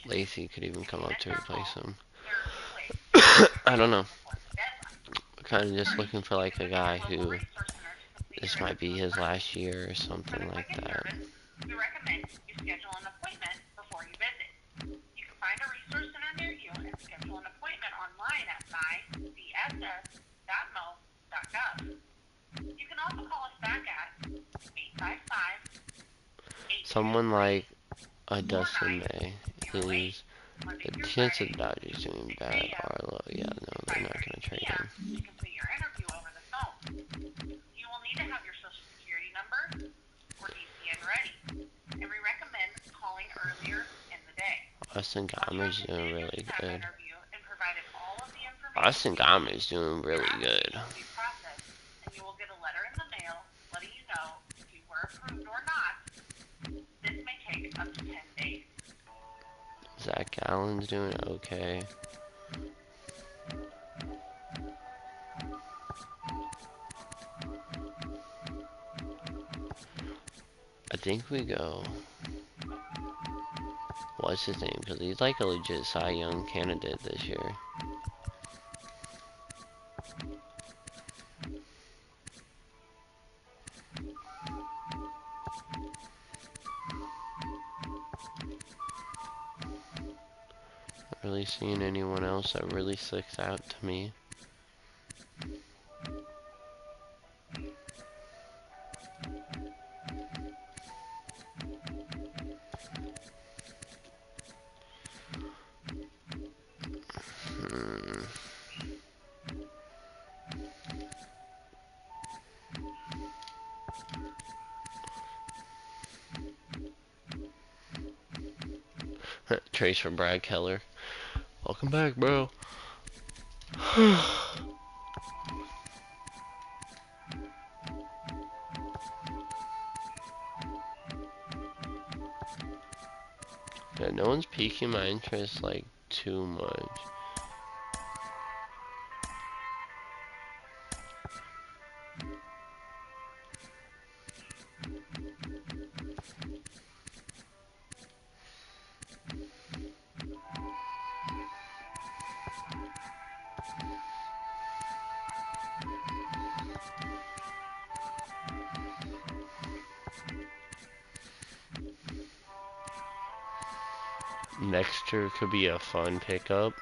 Lacy could even come up to replace him. I don't know. Kind of just looking for like a guy who this might be his last year or something like that. We recommend you schedule an appointment before you visit. You can find a resource center near you and schedule an appointment online at mydss.mo.gov. You can also call us back at 855. Someone like a Dustin May is the chance of the Dodgers doing bad are low. Yeah, no, they're not going to trade him. To complete your interview over the phone. You will need to have your social security number or DCN ready, and we recommend calling earlier in the day. Austin Gommer's doing really good. Austin Gommer's doing really good. And you will get a letter in the mail letting you know if you were approved or not. This may take up to 10 days. Zach Gallen's doing okay. I think we go. What's his name? Because he's like a legit Cy Young candidate this year. Not really seeing anyone else that really sticks out to me. Trace from Brad Keller. Welcome back, bro. Yeah, no one's piquing my interest like too much. Nexter could be a fun pickup.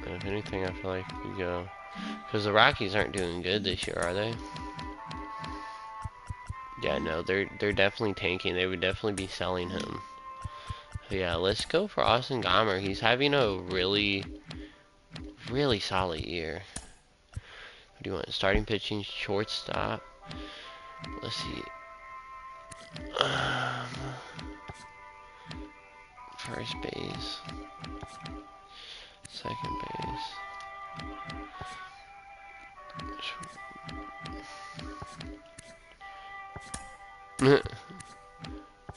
If anything, I feel like we go. Because the Rockies aren't doing good this year, are they? Yeah, no, they're definitely tanking. They would definitely be selling him. Yeah, let's go for Austin Gomber. He's having a really solid year. What do you want? Starting pitching, shortstop. Let's see. First base. Second base.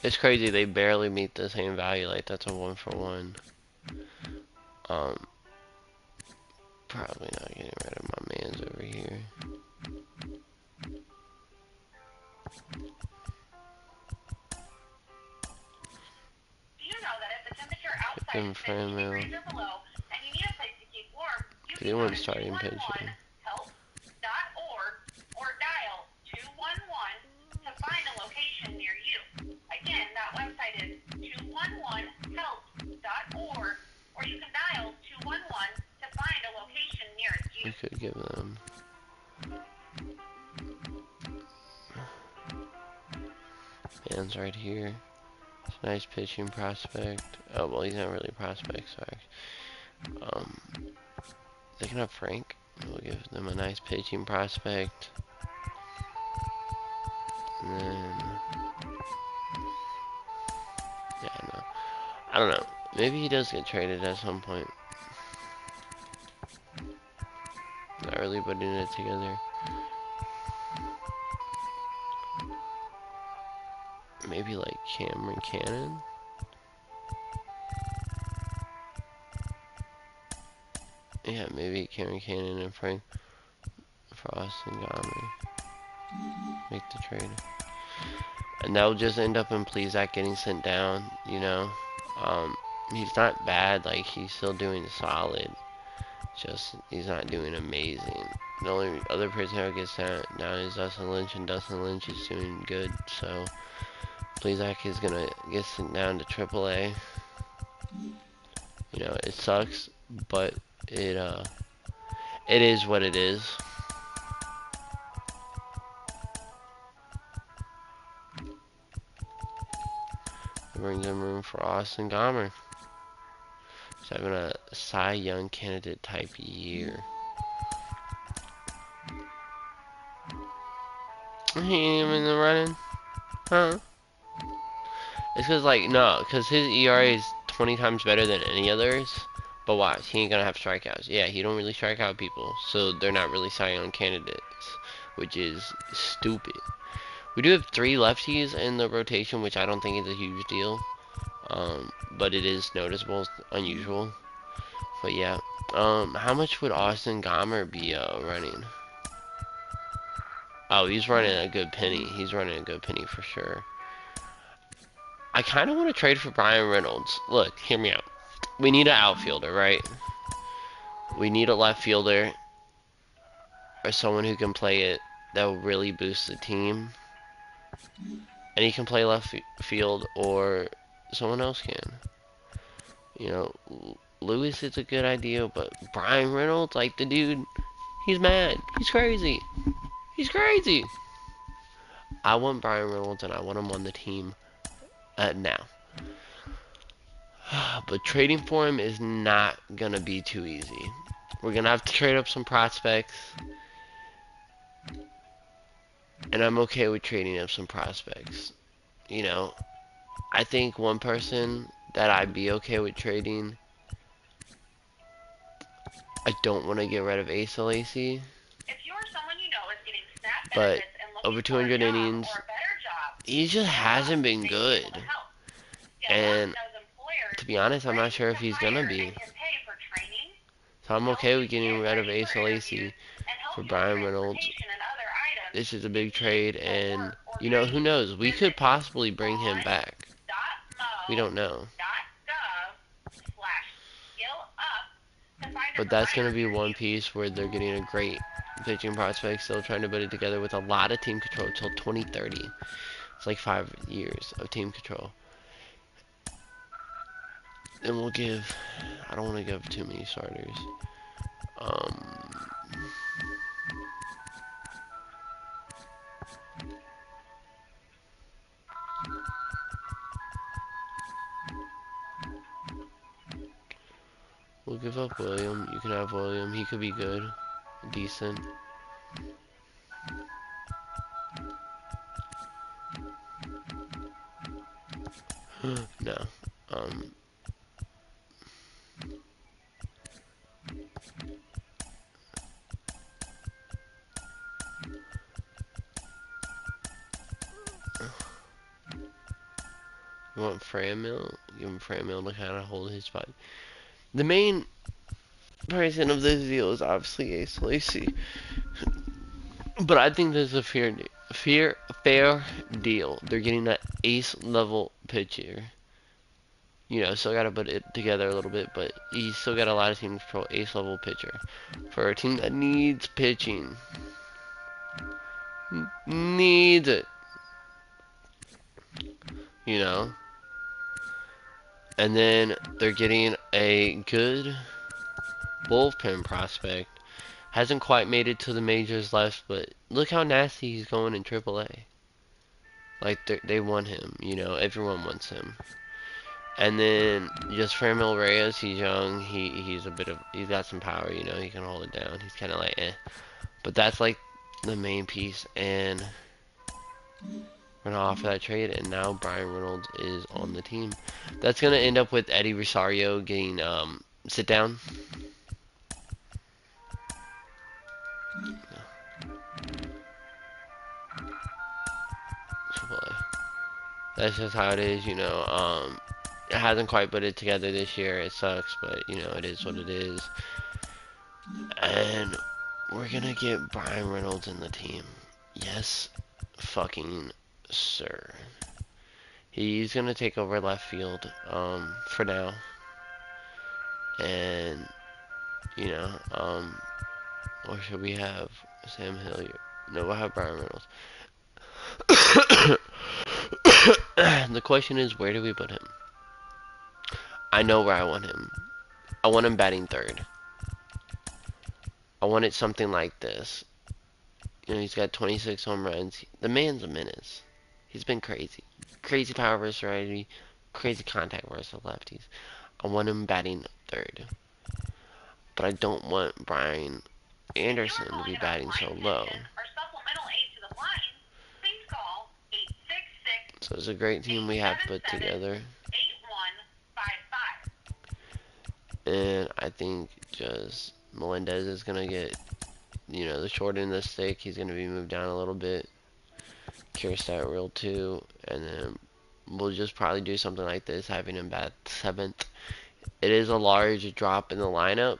It's crazy they barely meet the same value. Like that's a 1-for-1. Probably not getting rid of my man's over here. Give him frame mail. Cause he wasn't starting pitching. We could give them fans right here. It's a nice pitching prospect. Oh well, he's not really a prospect, sorry. They can have Frank. We'll give them a nice pitching prospect. And then yeah, no. I don't know. Maybe he does get traded at some point. Not really putting it together. Maybe like Cameron Cannon. Yeah, maybe Cameron Cannon and Frank Frost and Gomer make the trade. And that'll just end up in Plesac getting sent down, you know. He's not bad, like he's still doing solid. Just he's not doing amazing. The only other person who gets sent down is Dustin Lynch, and Dustin Lynch is doing good. So Plesac is gonna get sent down to AAA. You know, it sucks, but it is what it is. It brings in room for Austin Gomer. He's having a Cy Young candidate type year. He ain't even in the running, huh? It's cause like no, cause his ERA is 20 times better than any others. But watch, he ain't gonna have strikeouts. Yeah, he don't really strike out people, so they're not really Cy Young candidates, which is stupid. We do have 3 lefties in the rotation, which I don't think is a huge deal. But it is noticeable, unusual. But yeah, how much would Austin Gomer be running? Oh, he's running a good penny. He's running a good penny for sure. I kind of want to trade for Brian Reynolds. Look, hear me out. We need an outfielder, right? We need a left fielder or someone who can play it that will really boost the team. And he can play left field or someone else can. You know, Lewis is a good idea, but Brian Reynolds, like the dude, he's mad. He's crazy. He's crazy. I want Brian Reynolds and I want him on the team now. But trading for him is not going to be too easy. We're going to have to trade up some prospects. And I'm okay with trading up some prospects. You know, I think one person that I'd be okay with trading, I don't want to get rid of Asa Lacy. But over 200 innings, he just hasn't been good. And to be honest, I'm not sure if he's going to be. So I'm okay with getting rid of Asa Lacy for Brian Reynolds. This is a big trade, and, you know, who knows? We could possibly bring him back. We don't know. But that's going to be one piece where they're getting a great pitching prospect, still trying to put it together with a lot of team control until 2030. It's like 5 years of team control. And we'll give, I don't want to give too many starters. We'll give up William. You can have William. He could be good. Decent. No. You want Franmil? Give him Franmil to kind of hold his spot. The main person of this deal is obviously Ace Lacy, but I think this is a fair deal. They're getting that ace level pitcher. You know, still got to put it together a little bit, but he's still got a lot of teams pro ace level pitcher for a team that needs pitching. Needs it. You know. And then they're getting a good bullpen prospect. Hasn't quite made it to the majors left, but look how nasty he's going in AAA. Like they want him, you know, everyone wants him. And then just Framil Reyes, he's young, he's got some power, you know, he can hold it down. He's kind of like but that's like the main piece, and we're gonna offer that trade, and now Brian Reynolds is on the team. That's gonna end up with Eddie Rosario getting sit down. That's just how it is, you know. It hasn't quite put it together this year. It sucks, but you know, it is what it is. And we're gonna get Brian Reynolds in the team. Yes, fucking sir. He's gonna take over left field, for now. And you know, or should we have Sam Hilliard? No, we'll have Brian Reynolds. The question is, where do we put him? I know where I want him. I want him batting third. I want it something like this. You know, he's got 26 home runs. The man's a menace. He's been crazy. Crazy power versus variety. Crazy contact versus lefties. I want him batting third. But I don't want Brian Anderson to be batting so low. So it's a great team we have put together. And I think just Melendez is going to get, you know, the short end of the stick. He's going to be moved down a little bit. Kierstat real too. And then we'll just probably do something like this, having him bat 7th. It is a large drop in the lineup,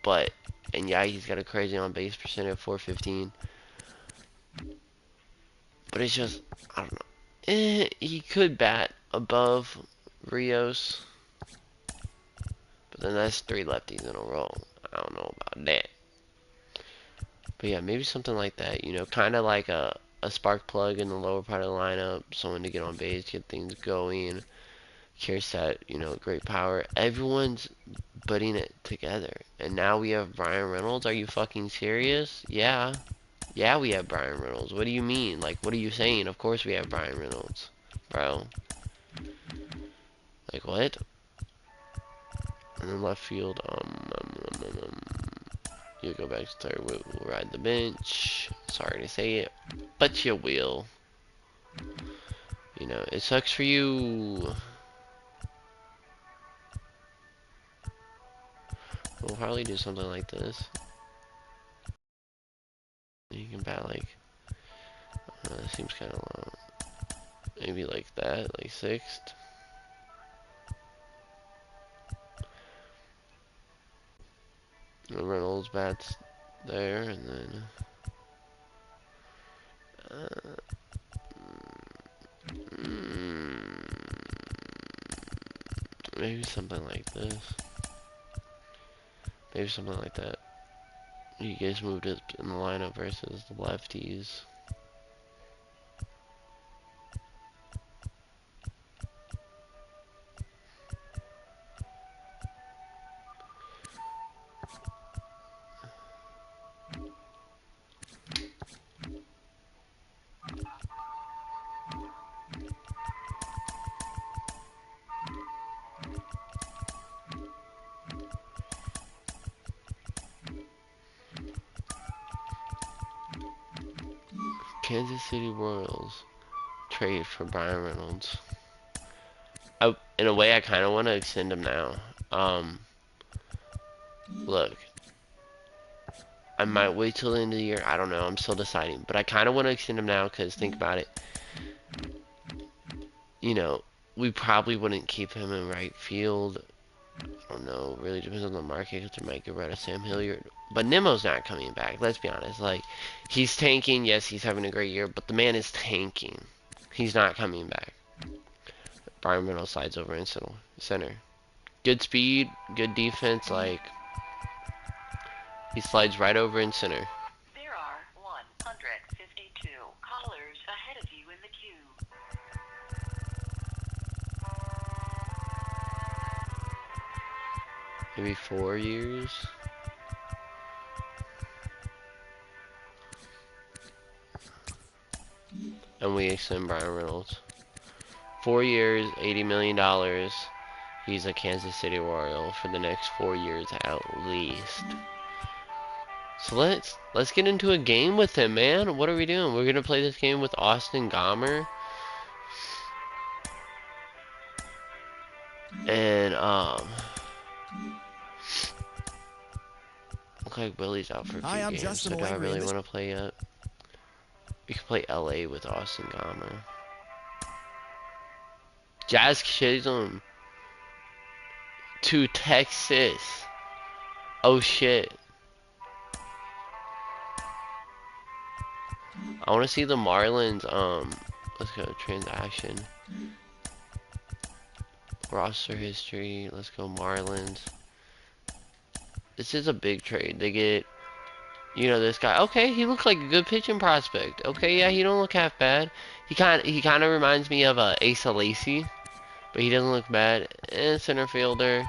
but, and yeah, he's got a crazy on base percent at 415. But it's just, I don't know. He could bat above Rios. But then that's 3 lefties in a row. I don't know about that. But yeah, maybe something like that. You know, kind of like a spark plug in the lower part of the lineup. Someone to get on base, get things going. Kierstat, you know, great power. Everyone's putting it together. And now we have Brian Reynolds. Are you fucking serious? Yeah. Yeah, we have Brian Reynolds. What do you mean? Like, what are you saying? Of course we have Brian Reynolds. Bro. Like, what? And then left field, you go back to third, we'll ride the bench. Sorry to say it, but you will. You know, it sucks for you. We'll probably do something like this. You can bat like, that seems kind of long. Maybe like that, like 6th. Reynolds bats there, and then maybe something like this. Maybe something like that. You guys moved it in the lineup versus the lefties. Kansas City Royals trade for Brian Reynolds. In a way, I kind of want to extend him now. Look, I might wait till the end of the year. I don't know. I'm still deciding. But I kind of want to extend him now because think about it. You know, we probably wouldn't keep him in right field. I don't know. Really depends on the market because they might get rid of Sam Hilliard. But Nimmo's not coming back. Let's be honest. Like, he's tanking. Yes, he's having a great year, but the man is tanking. He's not coming back. Brian Reynolds slides over in center. Good speed, good defense. Like, he slides right over in center. There are 152 callers ahead of you in the queue. Maybe 4 years. And we extend Brian Reynolds. 4 years, $80 million. He's a Kansas City Royal for the next 4 years at least. So let's get into a game with him, man. What are we doing? We're gonna play this game with Austin Gomber. And look like Willie's out for a few games. So do I really want to play yet? We could play LA with Austin Gomber. Jazz Chisholm to Texas. Oh shit. I want to see the Marlins. Let's go transaction. Roster history. Let's go Marlins. This is a big trade. They get, you know, this guy. Okay, he looks like a good pitching prospect. Okay, yeah, he don't look half bad. He kind of reminds me of Asa Lacy, but he doesn't look bad. And center fielder.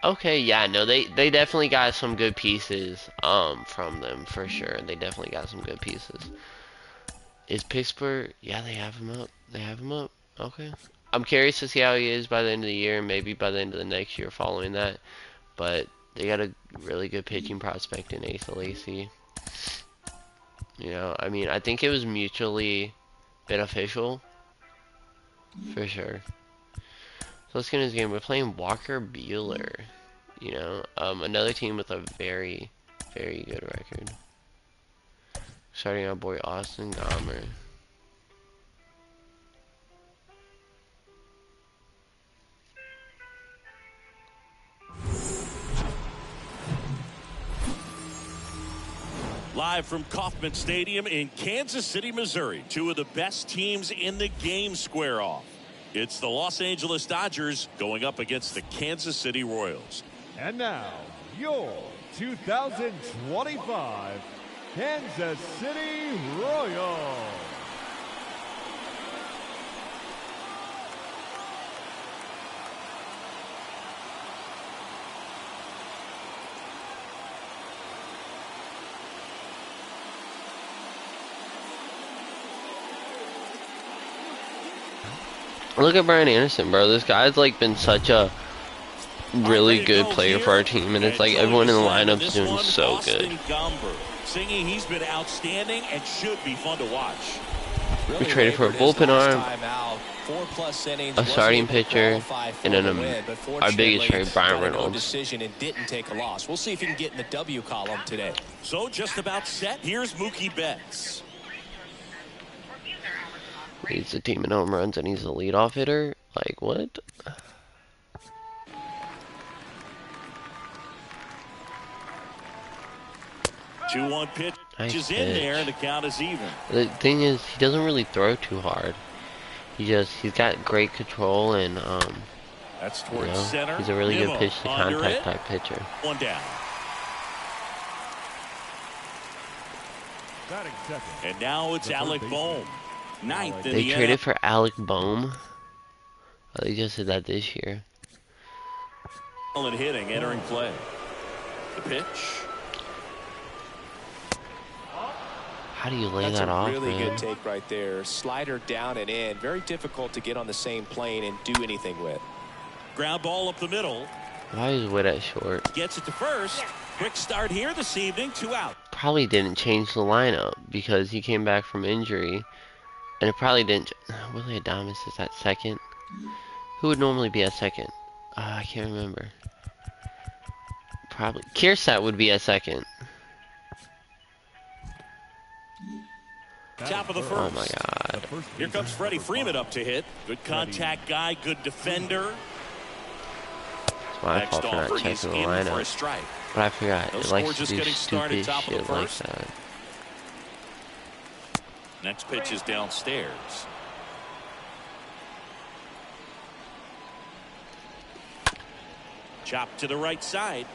Okay, yeah, no, they definitely got some good pieces from them for sure. They definitely got some good pieces. Is Pittsburgh? Yeah, they have him up. They have him up. Okay. I'm curious to see how he is by the end of the year, maybe by the end of the next year following that. But they got a really good pitching prospect in Asa Lacy. You know, I mean, I think it was mutually beneficial for sure. So let's get in this game. We're playing Walker Buehler. You know, another team with a very, very good record. Starting our boy Austin Gomber. Live from Kauffman Stadium in Kansas City, Missouri, two of the best teams in the game square off. It's the Los Angeles Dodgers going up against the Kansas City Royals. And now, your 2025 Kansas City Royals. Look at Brian Anderson, bro. This guy's like been such a really good player for our team, and it's like everyone in the lineup's doing so good. Singing, he's been outstanding and should be fun to watch. We traded for a bullpen arm, a starting pitcher, and then our biggest trade, Brian Reynolds. Decision and didn't take a loss. We'll see if he can get in the W column today. So just about set. Here's Mookie Betts. Leads the team in home runs, and he's the leadoff hitter. Like what? 2-1 pitch is in there, and the count is even. The thing is, he doesn't really throw too hard. He's got great control, and that's towards center. He's a really Nimmo good pitch to contact type pitcher. One down. And now it's Alec Bohm. Ninth in They the traded for Alec Bohm. Oh, they just did that this year. And hitting, entering play. The pitch. How do you lay that off, That's a really man? good take right there. Slider down and in. Very difficult to get on the same plane and do anything with. Ground ball up the middle. Why is Witt at short? Gets it to first. Quick start here this evening. 2 out. Probably didn't change the lineup because he came back from injury. And it probably didn't. Willie Adames is at second. Who would normally be at second? I can't remember. Probably Kiersat would be at second. Top of the first. Oh my god. Here comes Freddie Freeman up to hit. Good contact guy, good defender. It's my fault for not checking the lineup. But I forgot. It likes to do stupid shit like that. Next pitch is downstairs. Chop to the right side.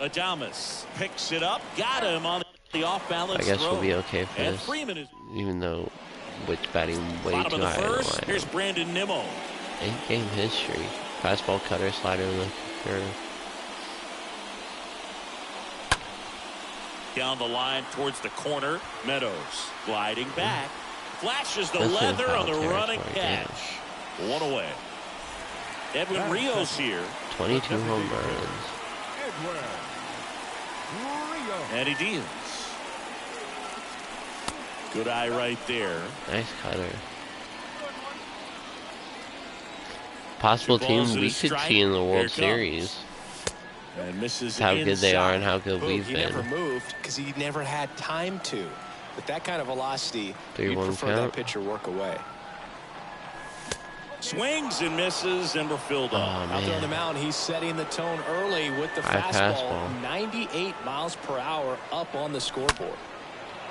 Adames picks it up. Got him on the off-balance I guess throw. we'll be okay for And this. Freeman is Even though Witt's batting way bottom too of the high in the first. lineup. Here's Brandon Nimmo. 8-game history. Fastball, cutter, slider, look, curve. Down the line towards the corner. Meadows gliding back. Flashes the This is leather on the foul running territory, catch. One away. Edwin Rios here. 22 home runs. And he deals. Good eye right there. Nice cutter. Possible team we could see in the World Series. And misses How good they are and inside. how good we've He been. never moved because he never had time to. With that kind of velocity, 3-1 you prefer count. that pitcher work away. Swings and misses, and we're filled up. Out there on the mound, he's setting the tone early with the High fastball. fastball. 98 miles per hour up on the scoreboard.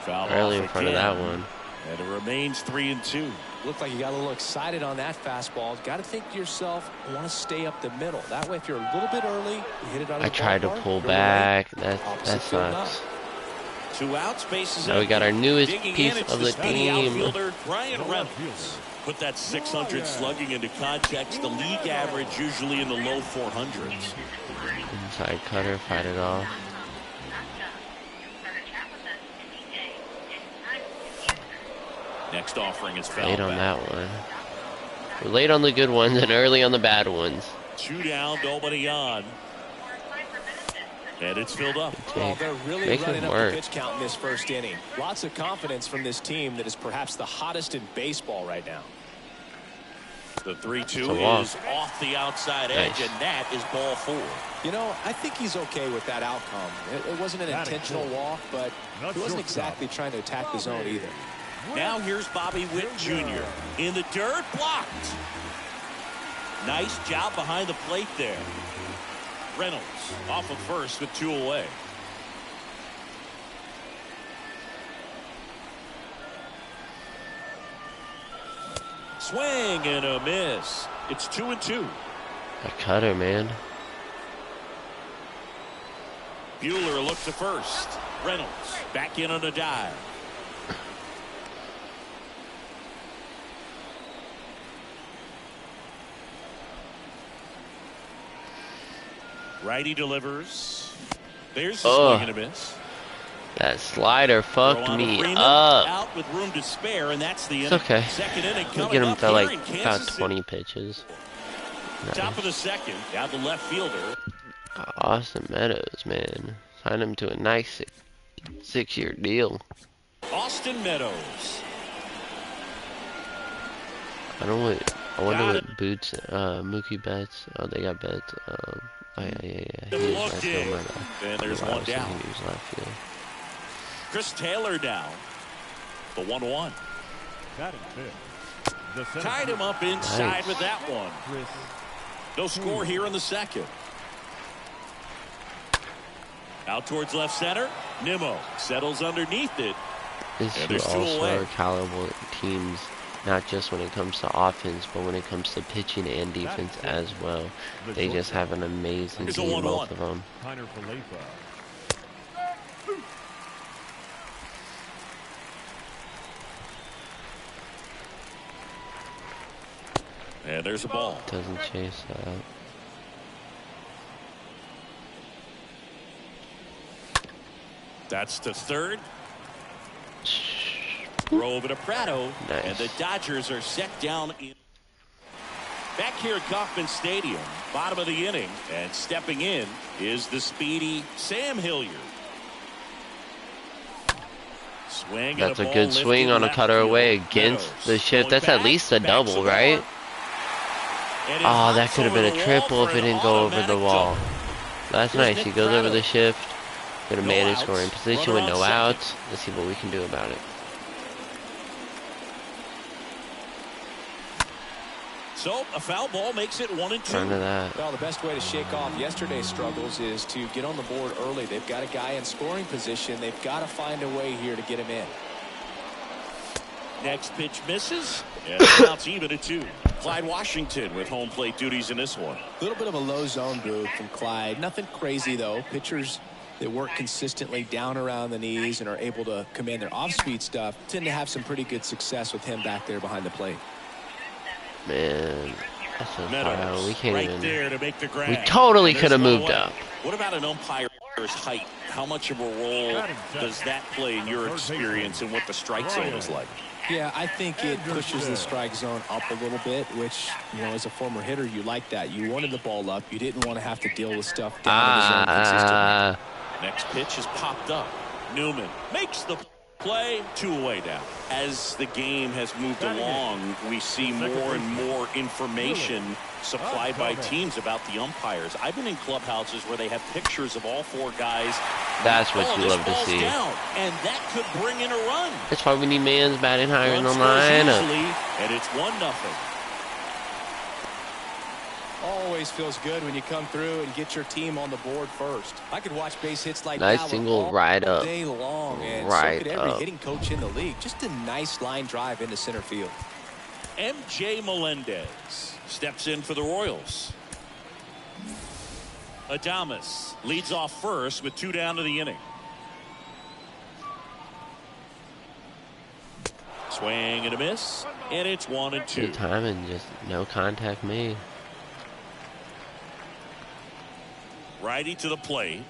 Foul Early off in front of again. that one. And it remains 3-2. Looked like you got a little excited on that fastball. Got to think to yourself, I want to stay up the middle. That way, if you're a little bit early, you hit it out of I the tried to ballpark, pull you're back. late. That Opposite field sucks. up. 2 outs, bases Now we got our newest Digging piece in, it's of the speedy team. outfielder Brian Reynolds. Put that 600 slugging into context. The league average usually in the low 400s. Inside cutter, fight it off. Next offering is foul Late on back. that one. We're late on the good ones and early on the bad ones. 2 down, nobody on. And it's filled up. Well, they're really Make running it up work. the pitch count in this first inning. Lots of confidence from this team that is perhaps the hottest in baseball right now. The 3-2 It's a walk. is off the outside edge, Nice. and that is ball 4. You know, I think he's okay with that outcome. It wasn't an intentional walk, but he wasn't exactly trying to attack the zone either. Now here's Bobby Witt Jr. in the dirt, blocked. Nice job behind the plate there. Reynolds off of first with 2 away. Swing and a miss. It's 2-2. A cutter, man. Buehler looks to first. Reynolds back in on a dive. Righty delivers. There's a swing and a miss. That slider fucked Throw on to me Freeman, up. Out with room to spare, and that's the It's okay. second inning We'll coming get him up to here like in about Kansas 20 City. pitches. Top of the second, down the left fielder. Austin Meadows, man. Signed him to a nice 6-year deal. Austin Meadows. I wonder what Boots, Mookie Betts. Oh, they got Betts. Oh yeah. He was right field, my bad. And there's I one was down. thinking he was left field. Chris Taylor down. The 1-1. Tied him up inside Nice. with that one. No score here in the second. Out towards left center. Nimmo settles underneath it. This Yeah, is there's 2 also away. are caliber teams, not just when it comes to offense, but when it comes to pitching and defense as well. They just have an amazing Here's a team, 1-1. both of them. And there's a ball. Doesn't chase that. That's the third. Throw over to Prado. Nice. And the Dodgers are set down in. Back here at Kauffman Stadium, bottom of the inning, and stepping in is the speedy Sam Hilliard. Swing. That's and a ball good swing lifted on a left cutter field. away against Meadows the shift. going That's at back, least a backs double, the right? ball. And it Oh, that hops could have been over a the triple wall if for it an didn't go over the automatic wall. double. That's Here's nice. Nick He goes over Prado. the shift. Gonna No man in outs. scoring position Runner with on no second. outs. Let's see what we can do about it. So a foul ball makes it 1-2. Under that. Well, the best way to shake off yesterday's struggles is to get on the board early. They've got a guy in scoring position. They've got to find a way here to get him in. Next pitch misses, and now it's even at 2. Clyde Washington with home plate duties in this one. A little bit of a low zone move from Clyde. Nothing crazy, though. Pitchers that work consistently down around the knees and are able to command their off-speed stuff tend to have some pretty good success with him back there behind the plate. Man, that's so far. We can't right even. There to make the grab. We totally could have moved up. What about an umpire's height? How much of a role does that play in your experience and what the strike zone is like? Yeah, I think it pushes the strike zone up a little bit, which, you know, as a former hitter, you like that. You wanted the ball up. You didn't want to have to deal with stuff down in the zone consistently. Next pitch is popped up. Newman makes the play, 2 away now. As the game has moved along, we see more and more information supplied by teams about the umpires. I've been in clubhouses where they have pictures of all 4 guys. That's what you love to see. Down, and that could bring in a run. That's why we need man's batting higher in the lineup. And it's 1-0. Always feels good when you come through and get your team on the board first. I could watch base hits like nice that single right up. Day long, and right so could every up. hitting coach in the league. Just a nice line drive into center field. MJ Melendez steps in for the Royals. Adames leads off first with 2 down to the inning. Swing and a miss, and it's 1-2. Good time and just no contact made. Righty to the plate.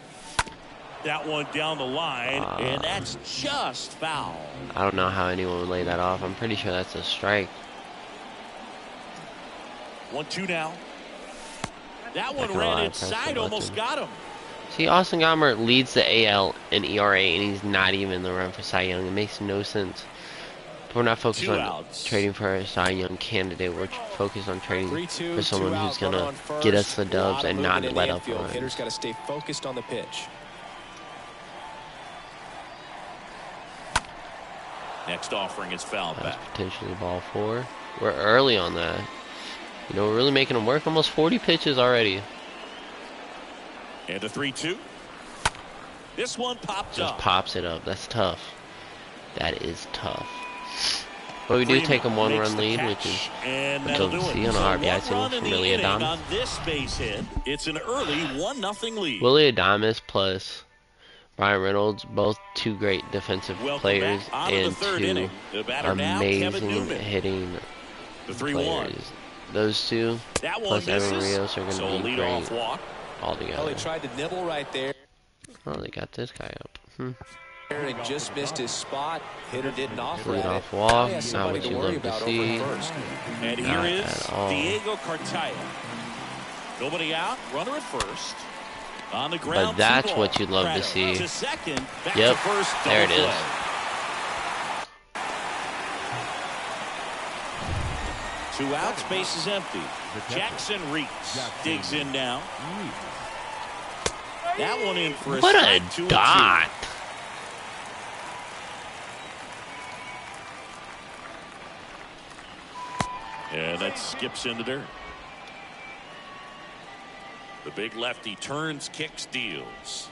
That one down the line, and that's just foul. I don't know how anyone would lay that off. I'm pretty sure that's a strike. 1-2 now. That one ran inside, almost got him. See, Austin Gomber leads the AL in ERA, and he's not even in the run for Cy Young. It makes no sense. We're not focused on trading for a Cy Young candidate. We're focused on trading for someone who's going to get us the dubs and not let up runs. Hitters got to stay focused on the pitch. Next offering is fouled back. Potentially ball 4. We're early on that. You know, we're really making them work. Almost 40 pitches already. And a 3-2. This one popped up. Just pops it up. That's tough. That is tough. But we do take a 1-run lead, which is until we see on our RBI single from Willie Adames. On this base hit, it's an early 1-0 lead. Willie Adames plus Ryan Reynolds, both 2 great defensive players and 2 amazing hitting players. Those 2 plus Evan Rios are going to be great altogether. Well, he tried to nibble right there. Oh, they got this guy up. And just missed his spot. Hitter didn't offer Lead it. off walk. Not Not what you love to see. And here is Diego Cartaya. Nobody out. Runner at first. On the ground. But that's what you'd love to see. To second, back yep. to first, there it is. 2 outs, base is empty. Jackson Reeks digs in now. That one in for a what strike, a dot! And that skips into dirt. The big lefty turns, kicks, deals.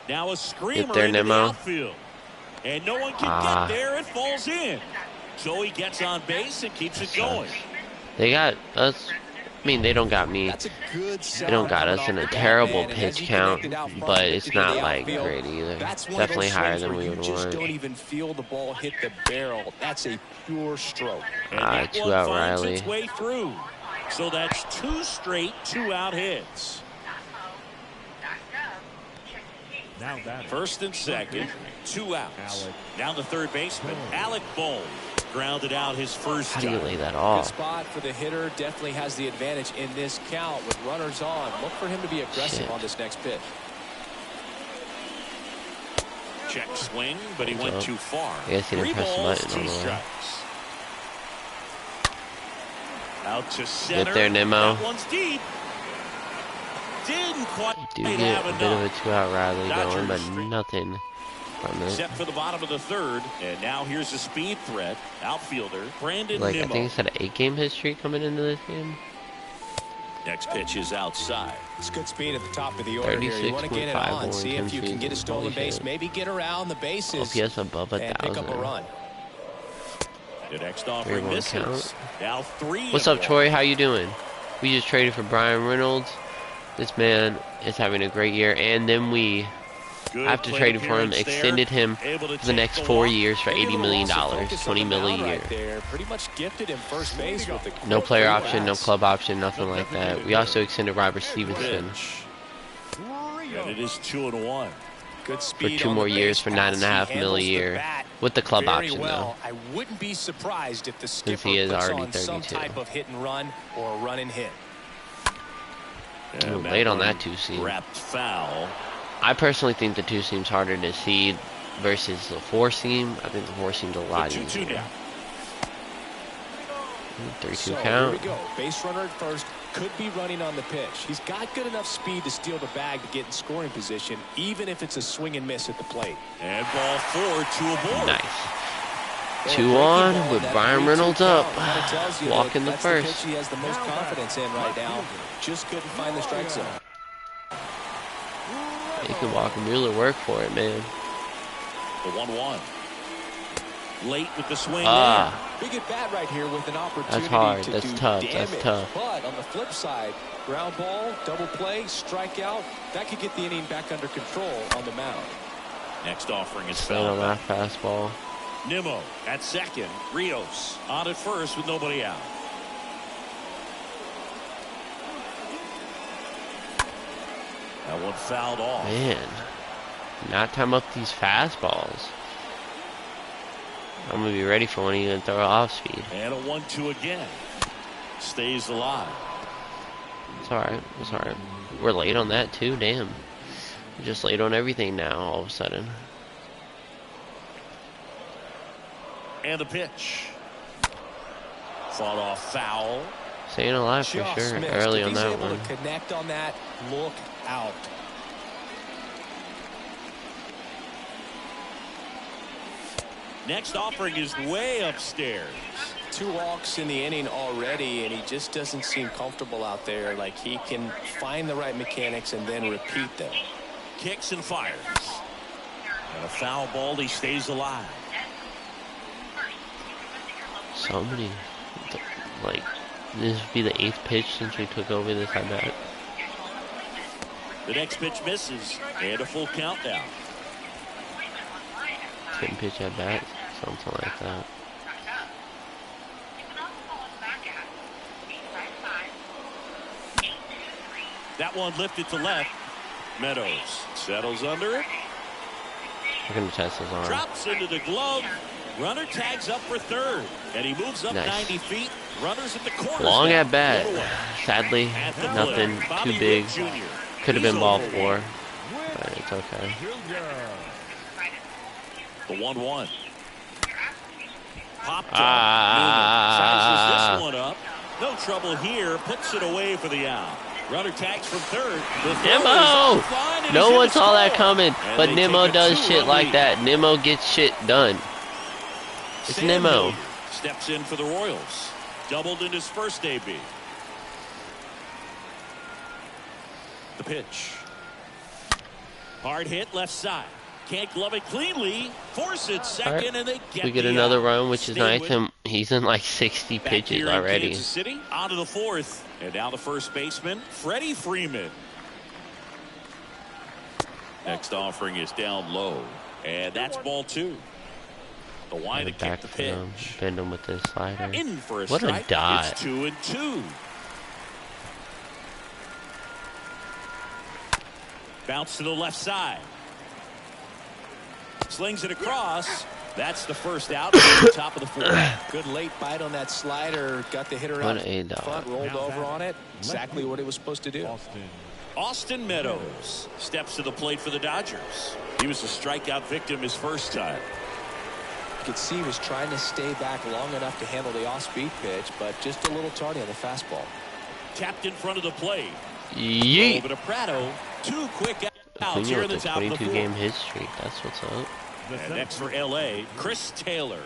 Now a screamer Get there, into Nimmo. the outfield. And no one can get there. It falls in. So he gets on base and keeps it going. They got us. I mean, they don't got me. They don't got us in a terrible pitch count, but it's not like great either. Definitely higher than we would want. Don't even feel the ball hit the barrel. That's a pure stroke. 2 out Riley. Its way through. So that's 2 straight 2-out hits. Now batting. First and second, 2 outs. Now the third baseman, Alec Bohm. Grounded out his first How do you time. lay that Good off? spot for the hitter. Definitely has the advantage in this count with runners on. Look for him to be aggressive on this next pitch. Check swing, but he went too far. I guess he didn't 3 press the balls, button 2 all the way. strikes. Out to center. Get there, Nimmo. That one's deep. Didn't quite Do have get a bit of a enough. 2-out Riley Dodgers going, but nothing Set for the bottom of the third, and now here's a speed threat. Outfielder Brandon Like, Nimmo. I think it's at an 8-game history coming into this game. Next pitch is outside. It's good speed at the top of the order here. You want to get it on, see if you can get a stolen base, shit. maybe get around the bases OPS above and pick up a 1,000. run. The next offering misses. Now 3. What's up, Troy? How you doing? We just traded for Brian Reynolds. This man is having a great year, and then we have to trade for him, extended him for the next 4 years for $80 million, $20 million a year. Pretty much gifted him first base with the No player option, no club option, nothing like that. We also extended Robert Stevenson And it is 2-1. Good for speed 2 on more the years base for pass. $9.5 He million a handles the year bat with the club very option well. though. I wouldn't be surprised if the Since skipper he is puts already on some 32. type of hit and run or a run and hit. And Late on one that 2-seam. wrapped foul. I personally think the 2-seam's harder to see versus the 4-seam. I think the 4-seam's a lot The 2-2 easier. now. 3-2 So count. here we go. Base runner at first. Could be running on the pitch. He's got good enough speed to steal the bag to get in scoring position, even if it's a swing and miss at the plate. And ball 4, 2 aboard. Nice. 2 on with Brian Reynolds up. Walking the That's first. the pitch he has the most confidence in right now. Just couldn't find the strike zone. He can walk and really work for it, man. The 1-1. Late with the swing. Big at bat right here with an opportunity That's hard. to That's do tough. damage. That's tough. But on the flip side, ground ball, double play, strikeout, that could get the inning back under control on the mound. Next offering is Stand on foul. that fastball. Nimmo at second. Rios on at first with nobody out. That one fouled off. Man, not time up these fastballs. I'm gonna be ready for when he's gonna throw off speed. And a 1-2 again. Stays alive. It's alright. It's alright. We're late on that too. Damn. We're just late on everything now. All of a sudden. And the pitch. Fought off foul. Staying alive for Just sure. missed. Early If on he's that able one. to connect on that, look out. Next offering is way upstairs. 2 walks in the inning already, and he just doesn't seem comfortable out there. Like he can find the right mechanics and then repeat them. Kicks and fires. And a foul ball. He stays alive. So many. Like, this would be the 8th pitch since we took over this at bat. The next pitch misses. And a full count now. 10 pitch at bat. Something like that. That one lifted to left. Meadows settles under it. We're gonna test his arm. Drops into the glove. Runner tags up for third. And he moves up Nice. 90 feet. Runners at the corner. Long at bat. Sadly, nothing too big. Could have been ball 4. But it's okay. The 1-1. Popped up. Ah. Sizes this one up. No trouble here. Puts it away for the out. Runner tags from third. Nimmo! No one saw that coming, but they Nimmo take a does 2-1 shit like lead. that. Nimmo gets shit done. It's Sam Nimmo. Hilliard steps in for the Royals. Doubled in his first AB. The pitch. Hard hit left side. Can't glove it cleanly. Force it second, Alright. and they get We get the another out. run, which is Stay nice. with And he's in like 60 Back pitches here in already. Kansas City, on to the 4th. And now the first baseman, Freddie Freeman. Next offering is down low. And that's ball 2. The wide to kick Back the to him, pitch. bend him with this slider. In for a What a strike. dot. It's 2-2. Bounce to the left side. Slings it across. That's the first out. Top of the 4th. Good late bite on that slider. Got the hitter What out a dog. front, rolled over on it. Exactly what he was supposed to do. Austin Meadows steps to the plate for the Dodgers. He was a strikeout victim his first time. You could see he was trying to stay back long enough to handle the off-speed pitch, but just a little tardy on the fastball. Tapped in front of the plate. Yeet. Over to Prado. 2 quick outs Clean here with in the the top of the 22 4th. game hit streak. That's what's up. And next for L.A., Chris Taylor.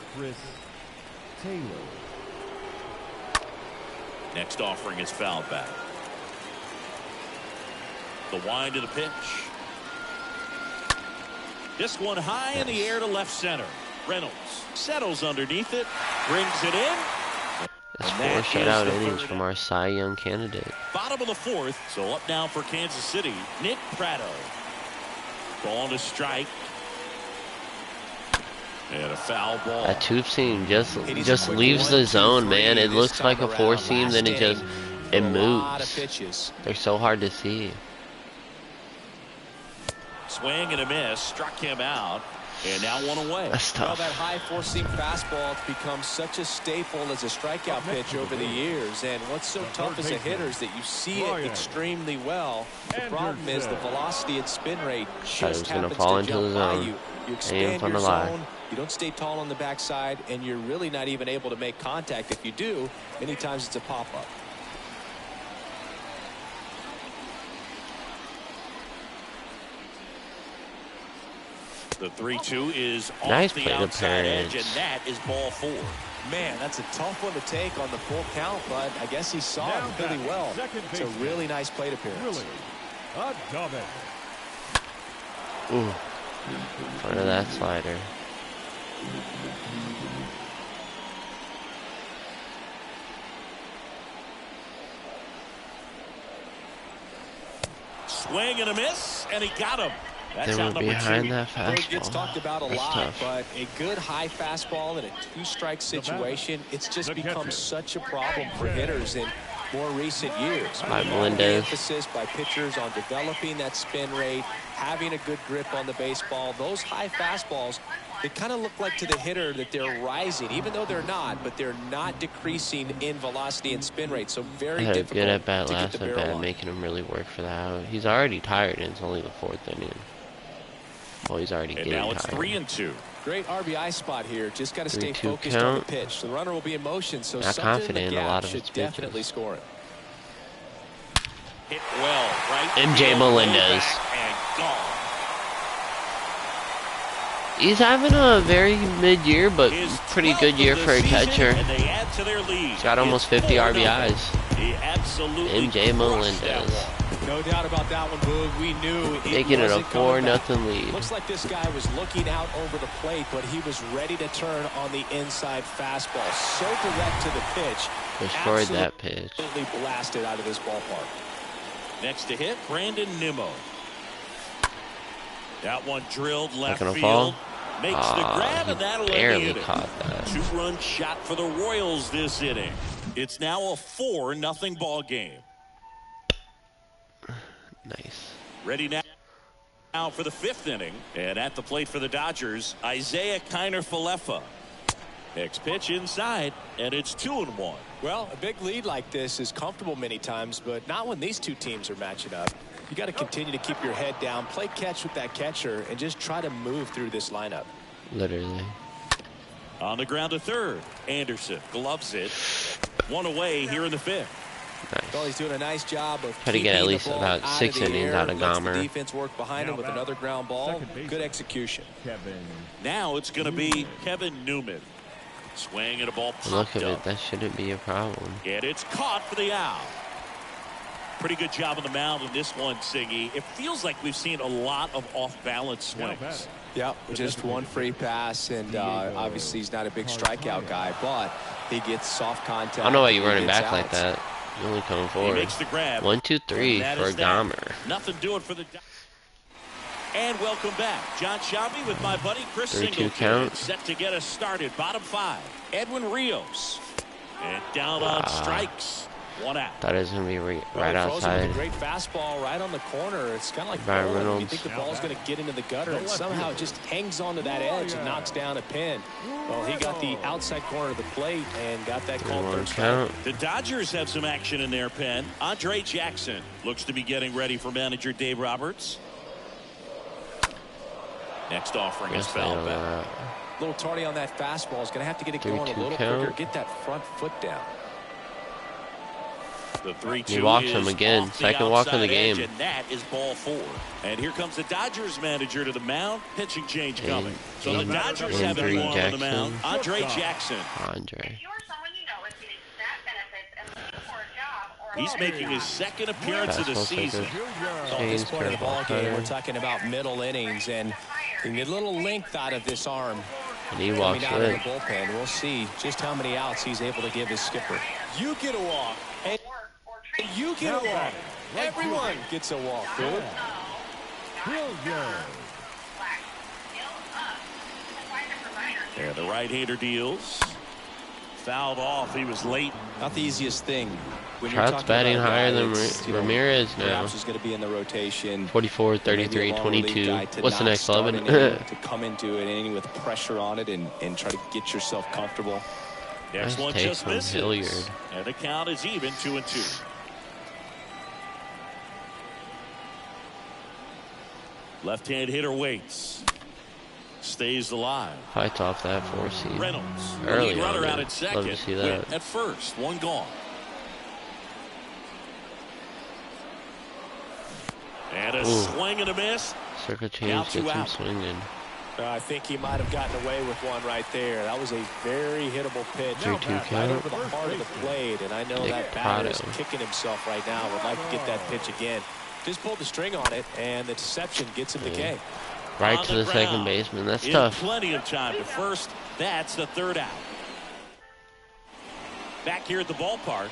Next offering is fouled back. The wind to the pitch. This one high in the air to left center. Reynolds settles underneath it, brings it in. That's 4 shutout innings from our Cy Young candidate. Bottom of the 4th, so up now for Kansas City, Nick Pratto. Ball to strike. And a foul ball. That tube seam just leaves the zone, man. It looks like a 4 seam, then it moves. They're so hard to see. Swing and a miss, struck him out, and now 1 away. That's tough. Well, that high 4-seam fastball has become such a staple as a strikeout pitch over the years, and what's so tough as a hitter is that you see it extremely well. The problem is the velocity and spin rate just happens to jump by you. You expand your zone, you don't stay tall on the backside, and you're really not even able to make contact. If you do, many times it's a pop-up. The 3-2 is nice off the plate outside appearance. edge, and that is ball 4. Man, that's a tough one to take on the full count, but I guess he saw it really well. It's a really nice plate appearance. Ooh, in front of that slider. Swing and a miss, and he got him. That's They were out number behind 2. that fastball. It gets talked about a That's lot, tough. but a good high fastball in a 2-strike situation, it's just become such a problem for hitters in more recent years. Melendez. Emphasis by pitchers on developing that spin rate, having a good grip on the baseball. Those high fastballs, they kind of look like to the hitter that they're rising, even though they're not, but they're not decreasing in velocity and spin rate. So very I had a difficult good at bat to get last the at barrel bat, on. making him really work for that. He's already tired, and it's only the 4th inning. Well, he's already And getting now it's tired. 3-2. Great RBI spot here. Just got to stay 3-2 focused on the count. pitch. The runner will be in motion, so Not something confident in the in a gap lot of should his pitches. definitely score it. Hit well, right? MJ field, Melendez. back and gone. He's having a very mid-year, but His pretty 12th good year of the for a season, catcher. And they add to their lead. He's got almost It's 50 4-0. RBIs. He absolutely MJ crushed that Melendez. one. No doubt about that one, Boog. We knew it Making it a wasn't coming back. 4-0 lead. Looks like this guy was looking out over the plate, but he was ready to turn on the inside fastball. So direct to the pitch. Destroyed that pitch. Absolutely blasted out of this ballpark. Next to hit, Brandon Nimmo. That one drilled left Not gonna field. fall? Makes the grab, and that'll end the Barely inning. caught that. 2-run shot for the Royals this inning. It's now a 4-0 ball game. Nice. Ready now for the 5th inning. And at the plate for the Dodgers, Isaiah Kiner-Falefa. Next pitch inside, and it's 2-1. Well, a big lead like this is comfortable many times, but not when these two teams are matching up. You got to continue to keep your head down, play catch with that catcher, and just try to move through this lineup. Literally. On the ground to third, Anderson gloves it. 1 away here in the 5th. Nice. Well, he's doing a nice job of Try to get at least about 6 innings out of Lets the Gomer. defense work behind him with another ground ball. Good execution. Now it's going to be Kevin Newman. Swing and a ball Look popped at up. it. That shouldn't be a problem. And it's caught for the out. Pretty good job on the mound on this one, Siggy. It feels like we've seen a lot of off-balance swings. Yeah, just one free pass, and obviously he's not a big strikeout guy, but he gets soft contact. I don't know why you're he running gets back like outs. that. You're only coming He forward. makes the grab. 1, 2, 3 And that for is that. Gomer. Nothing doing for the... And welcome back. John Sciambi with my buddy Chris 3-2 Singleton. count. Set to get us started. Bottom 5. Edwin Rios. And down on strikes. 1 out. Thought it was going to be right Well, he throws him with outside. a great fastball right on the corner. It's kind of like Byron bowling. You Reynolds. think the ball's going to get into the gutter, and somehow it just hangs onto that edge and knocks down a pin. Well, he got the outside corner of the plate and got that called 3-1 third strike. count. The Dodgers have some action in their pen. Andre Jackson looks to be getting ready for manager Dave Roberts. Next offering is Yes, they fouled know back. that. A little tardy on that fastball. He's going to have to get it going a 3-2 little count. quicker. Get that front foot down. The 3-2 he walks him is again. off the Second walk of the outside edge, game. and that is ball 4. And here comes the Dodgers manager to the mound. Pitching change coming. So the Dodgers have a new arm on the mound. Andre Jackson. Andre. He's making his second appearance of the season. So at this point of the ball game, we're talking about middle innings, and you can get a little length out of this arm. And he walks out of the in. bullpen. We'll see just how many outs he's able to give his skipper. You get a walk, and you get a walk. Everyone gets a walk, dude. And the right-hander deals. Fouled off. He was late. Not the easiest thing. Trout's batting higher than Ramirez now. Is going to be in the rotation. 44, 33, 22. What's the next 11? To come into an inning with pressure on it and try to get yourself comfortable. Next one just misses. Hilliard. And the count is even, 2-2. Left-hand hitter waits. Stays alive. Fights off that 4-seed. Reynolds. Early runner on, out at second. love to see that. At first, one gone. And a swing and a miss. Circle change gets him swinging. I think he might have gotten away with one right there. That was a very hittable pitch. 3-2 right count. over the heart of the plate, and I know Nick that batter is Prado. kicking himself right now. Would like to get that pitch again. Just pulled the string on it, and the deception gets him the game. Right On to the second ground. baseman. That's In tough. Plenty of time to first. That's the third out. Back here at the ballpark.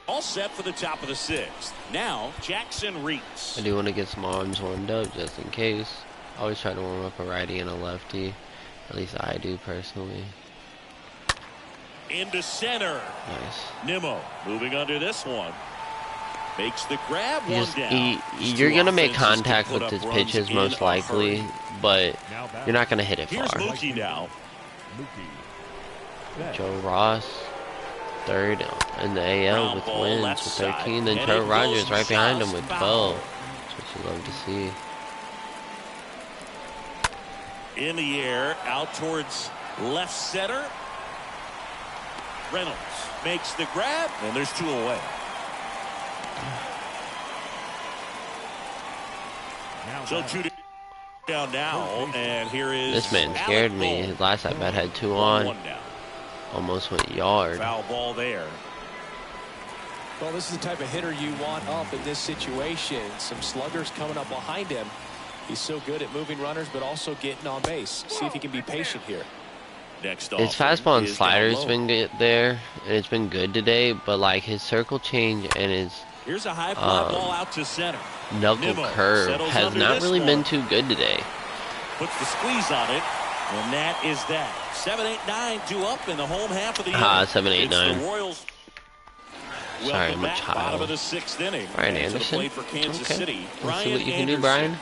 All set for the top of the 6th. Now, Jackson Reeks. I do want to get some arms warmed up just in case. I always try to warm up a righty and a lefty. At least I do personally. Into center. Nice. Nimmo moving under this one. Makes the grab one down. You're going to make contact with his pitches most likely, but you're not going to hit it Here's far. Mookie now. Joe Ross, third in the AL with wins with 13. Then Trevor Rogers right behind him with 12. That's what you love to see. In the air, out towards left center. Reynolds makes the grab, and there's 2 away. So 2 down now, and here is This man scared me. His last at bat had 2 on. Almost went yard. Foul ball there. Well, this is the type of hitter you want up in this situation. Some sluggers coming up behind him. He's so good at moving runners, but also getting on base. See if he can be patient here. Next his fastball and slider's been good there, and it's been good today. But like his circle change and his here's a high fly ball out to center. Knuckle curve has not really been too good today. Puts the squeeze on it, and that is that. 7-8-9 due up in the home half of the inning. 7-8-9. The Royals. Sorry, welcome I'm a back, bottom of child. the 6th inning. Brian And to the Anderson. plate for Kansas Okay. City. Let's see what you can Anderson. do, Brian.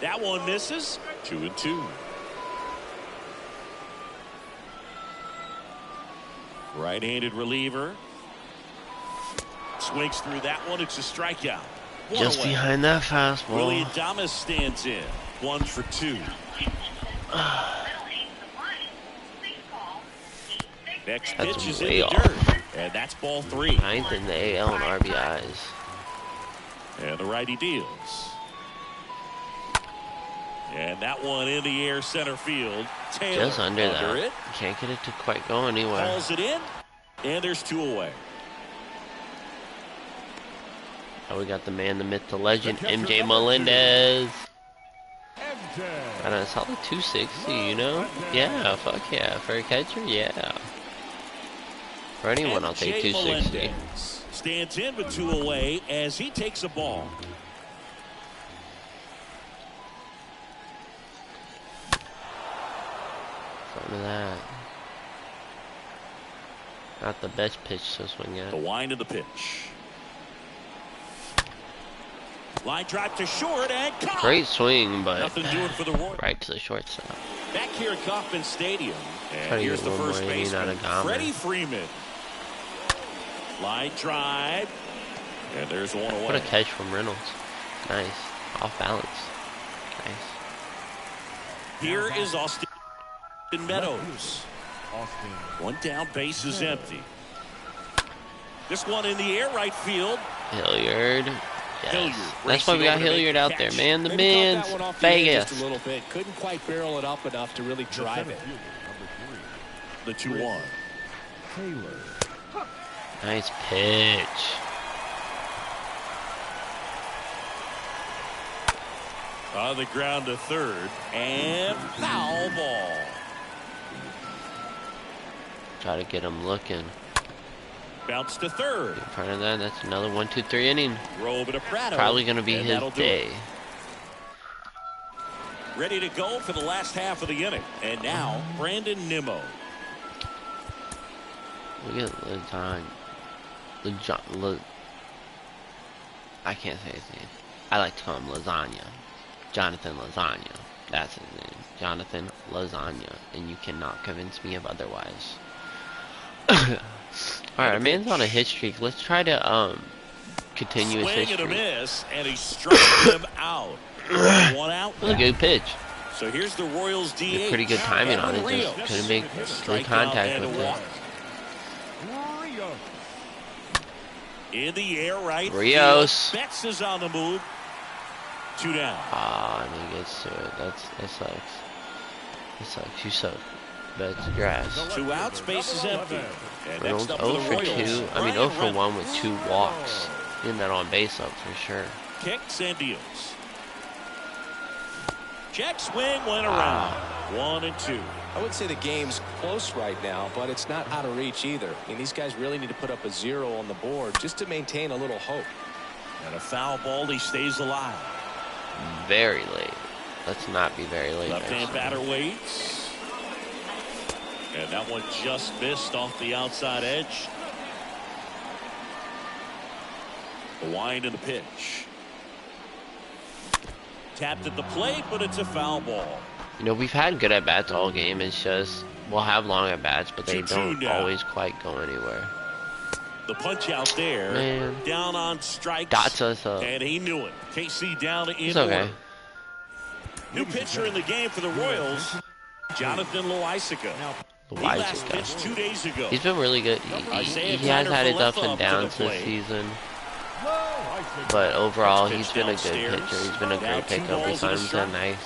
That one misses. 2-2. Right-handed reliever. Swings through that one. It's a strikeout. Just away. behind that fastball. Willie Adames stands in. 1 for 2. Next That's pitch is way in the off. dirt. And that's ball 3. 9th in the AL in RBIs. And the righty deals. And that one in the air center field. Taylor Just under that. it. Can't get it to quite go anywhere. Calls it in. And there's 2 away. Oh, we got the man, the myth, the legend, MJ Melendez. Got a solid 260, you know? Yeah, fuck yeah. For a catcher, yeah. For anyone, I'll take 260. Melendez stands in with 2 away as he takes a ball. Front of that. Not the best pitch to swing at. The wind of the pitch. Line drive to short and caught. Great swing, but Nothing doing for the Royals. right to the shortstop. Back here at Kauffman Stadium. Try And to here's get the one first more inning out baseman, of Gomber. Freddie Freeman. Line drive. And there's 1 away. What a catch from Reynolds. Nice. Off balance. Nice. Here is Austin Meadows. One down, base is empty. This one in the air, right field. Hilliard. Yes. Hilliard That's why we got Hilliard out there, man. The man's Vegas. Just a little bit. Couldn't quite barrel it up enough to really drive it. The 2-1. Nice pitch. On the ground to third. And foul ball. Try to get him looking. Bounce to third. In front of that, that's another 1-2-3 inning. Robe to Prado. Probably going to be his day. Ready to go for the last half of the inning. And now, Brandon Nimmo. Look at I can't say his name. I like to call him Lasagna. Jonathan Lasagna. That's his name. Jonathan Lasagna. And you cannot convince me of otherwise. Alright, our man's on a hit streak. Let's try to continue his hit streak. Swing and a miss, and he struck him out. One out. That was a good pitch. So here's the Royals DH. Pretty good timing on it. Just couldn't make good contact with it. In the air, right. Rios. Betts is on the move. 2 down. Ah, and he gets to it. That sucks. That sucks. You suck. Betts, grass. 2 outs, base is empty. And Reynolds next up 0 for for the 2. Royals, I mean 0 for 1 with 2 walks. Getting that on base up for sure. Kicks and deals. Check swing went around. 1 and 2. I would say the game's close right now, but it's not out of reach either. I mean, these guys really need to put up a 0 on the board just to maintain a little hope. And a foul ball, he stays alive. Very late. Let's not be very late. Left-hand batter waits. And that one just missed off the outside edge. The wind and the pitch. Tapped at the plate, but it's a foul ball. You know, we've had good at-bats all game. It's just, we'll have long at-bats, but they don't always quite go anywhere. The punch out there. Man. Down on strikes. Dots us up. And he knew it. KC down in It's okay. order. New pitcher in the game for the Royals, Jonathan Loisica. He last pitched 2 days ago. He's been really good. He has had his ups and downs this season. But overall, he's been a good pitcher. He's been a great pickup. We signed him to a nice,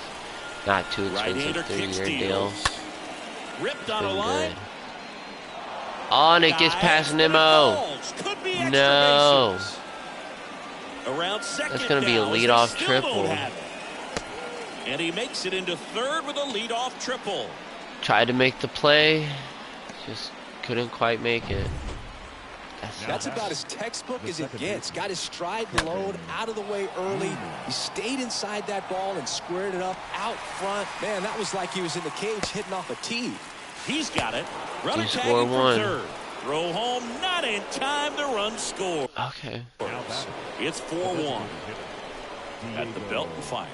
not too expensive 3-year deal. Ripped on a line. Good. Oh, and it gets past Nimmo. No. That's going to be a leadoff triple. And he makes it into third with a leadoff triple. Tried to make the play, just couldn't quite make it. That's about as textbook as it gets. Got his stride load out of the way early. He stayed inside that ball and squared it up out front. Man, that was like he was in the cage hitting off a tee. He's got it. Runner He tagging scored for one. third. Throw home, not in time. The run score. Okay. It's 4-1. At the belt and fires.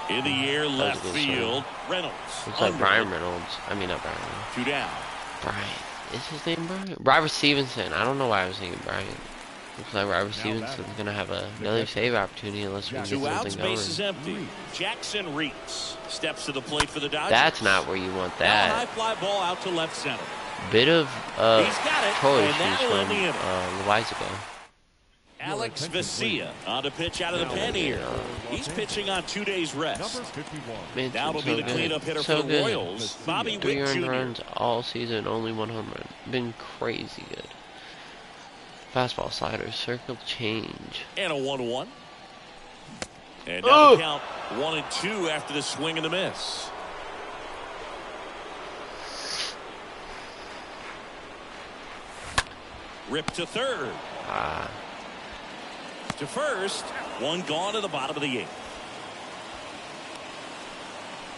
In the air, left field. Reynolds. Looks like Brian Reynolds. I mean, not Brian Reynolds. 2 down. Brian. Is his name Brian? Robert Stevenson. I don't know why I was thinking Brian. Looks like Robert Stevenson's going to have another save opportunity unless we can get 2 outs, something going. base is empty. Jackson Reeds steps to the plate for the Dodgers. That's not where you want Now a high that. fly ball out to left center. Bit of He's got it, choice and that'll end the inning. from Loisica. Alex Vesia on to pitch out of the pen here. He's pitching on 2 days rest. Man, Now it'll be the cleanup hitter so for the good. Royals, Bobby 3 Witt earned Jr. runs all season, only 1 home run. Been crazy good. Fastball slider, circle change. And a 1-1. And now the count 1-2 after the swing and the miss. Rip to third. To first. One gone to the bottom of the 8th.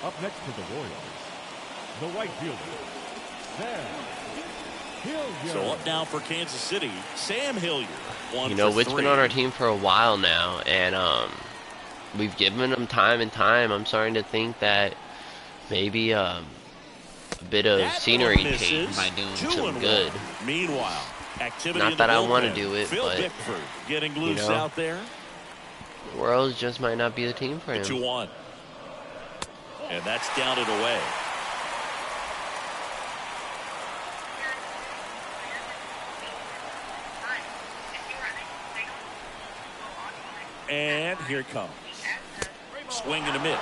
Up next to the Royals, the right fielder, Sam Hilliard. So up now for Kansas City, Sam Hilliard. You know, Witt's been on our team for a while now, and we've given him time and time. I'm starting to think that maybe a bit of scenery change by doing some good. Meanwhile, activity Not that I want to do it, Phil but Bickford getting loose you know, out there. the Royals just might not be the team for him. 2-1. And that's down and away. And here it comes. Swing and a miss.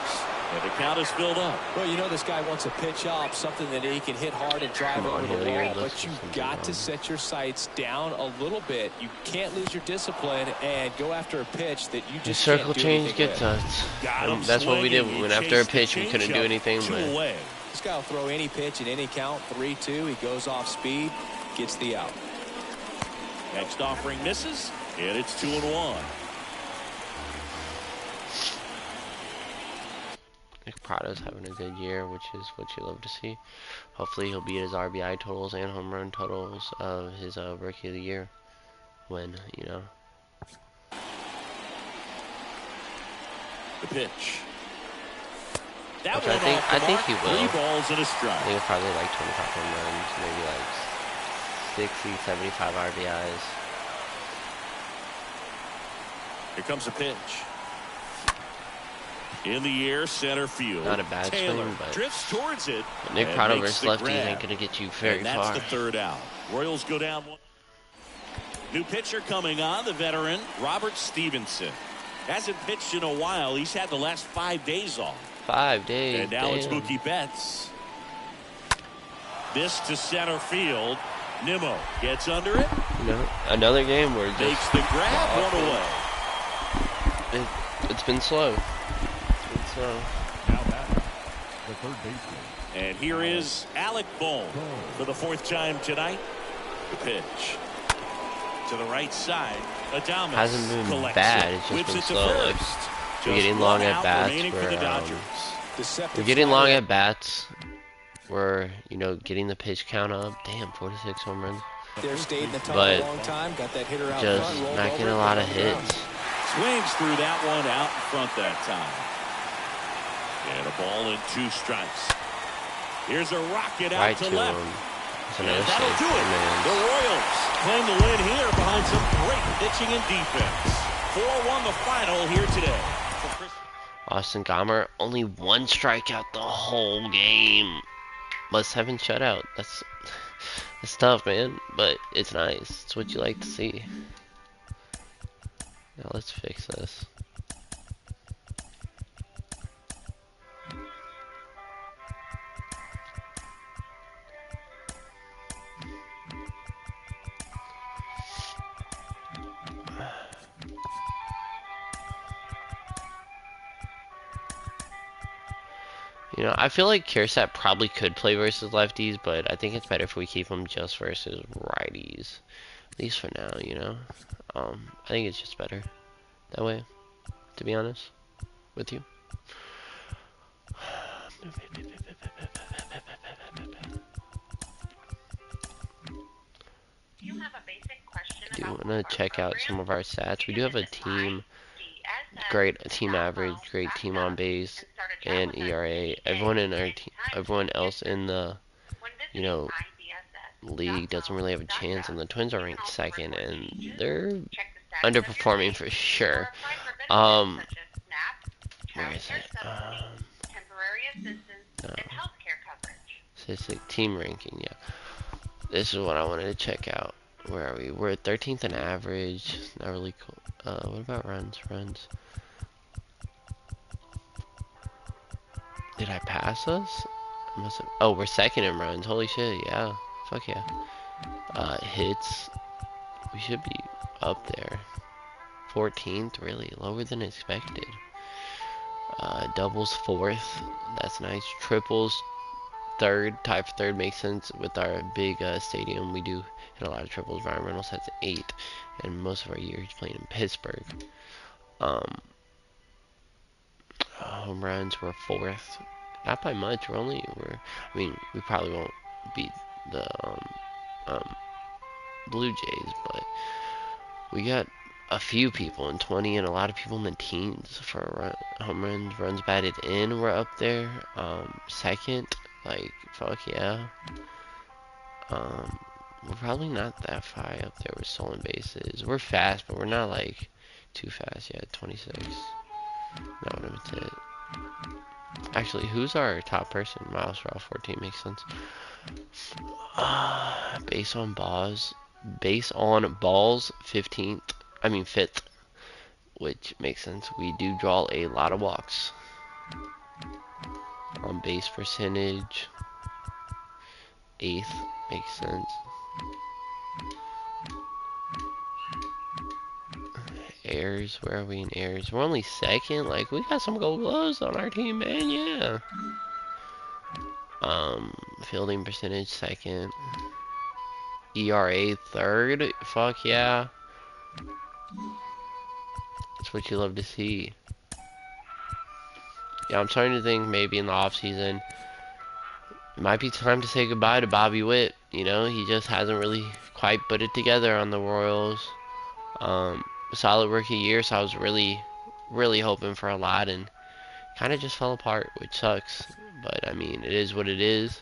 And the count is filled up. Well, you know this guy wants a pitch up, something that he can hit hard and drive over the wall, but you've got to set your sights down a little bit. You can't lose your discipline and go after a pitch that you just circle can't do change gets us. That's what we did. We went after a pitch, we couldn't do anything. This guy will throw any pitch at any count. 3-2. He goes off speed, gets the out. Next offering misses, and it's 2-1. Nick Prado's having a good year, which is what you love to see. Hopefully he'll beat his RBI totals and home run totals of his rookie of the year when, you know. The pitch. Which I think he will. 3 balls and a strike. I think he'll probably like 25 home runs, maybe like 60, 75 RBIs. Here comes a pitch. In the air, center field. Not a bad Taylor swing, but drifts towards it. Nick Prado versus lefties ain't gonna get you very and that's far. The third out. Royals go down 1. New pitcher coming on, the veteran Robert Stevenson. Hasn't pitched in a while. He's had the last 5 days off. 5 days. And now damn. it's Mookie Betts. This to center field. Nimmo gets under it. You know, another game where Makes the grab, 1 away. It's been slow. So Now back, the third baseman. And here is Alec Bohm for the 4th time tonight. The pitch to the right side. Adames hasn't been collects bad. it, It's just whips been it to slow. Like, first. we're Just getting 1 long at out bats. remaining for the Dodgers. We're getting long at bats. We're, you know, getting the pitch count up. Damn, 46 home runs. They're stayed in the top But a long time. Got that hitter out just front, rolled not over, getting a lot of got on the ground. hits. Swings through that one out in front that time. And a ball and 2 strikes. Here's a rocket out Right to to left. him. That's And another that'll safe. do it. The Royals claim the win here behind some great pitching and defense. 4-1 the final here today. Austin Gomber, only 1 strikeout the whole game. But 7 shutout. That's tough, man. But it's nice. It's what you like to see. Now let's fix this. You know, I feel like Kiersat probably could play versus lefties, but I think it's better if we keep him just versus righties. At least for now, you know. I think it's just better that way, to be honest with you. You have a basic question I do about want to check out some of our stats. We do have a team, great team average, great team on base, and ERA. Everyone else in the, you know, league doesn't really have a chance, and the Twins are ranked 2nd, and they're underperforming for sure. Where is it? No. Statistic team ranking, yeah. This is what I wanted to check out. Where are we? We're at 13th in average. Not really cool. What about runs? Runs. Did I pass us? I must have. Oh, we're 2nd in runs. Holy shit! Yeah. Fuck yeah. Hits. We should be up there. 14th, really lower than expected. Doubles 4th. That's nice. Triples 3rd. Tied for 3rd makes sense with our big stadium. We do hit a lot of triples. Ryan Reynolds has 8, and most of our year he's playing in Pittsburgh. Home runs were 4th. Not by much. I mean, we probably won't beat the Blue Jays, but we got a few people in 20 and a lot of people in the teens for home runs batted in. We're up there. 2nd, like fuck yeah. We're probably not that high up there with stolen bases. We're fast, but we're not like too fast yet. 26. That would have been it. Actually, who's our top person? Miles for all 14 makes sense. Base on balls, 15th. I mean 5th which makes sense. We do draw a lot of walks. On base percentage, 8th, makes sense. Errors, where are we in errors? We're only 2nd. Like, we got some gold gloves on our team, man. Yeah. Fielding percentage 2nd. ERA 3rd. Fuck yeah. That's what you love to see. Yeah, I'm starting to think maybe in the off season it might be time to say goodbye to Bobby Witt. You know, he just hasn't really quite put it together on the Royals. Solid rookie year, so I was really hoping for a lot, and kind of just fell apart, which sucks. But I mean, it is what it is.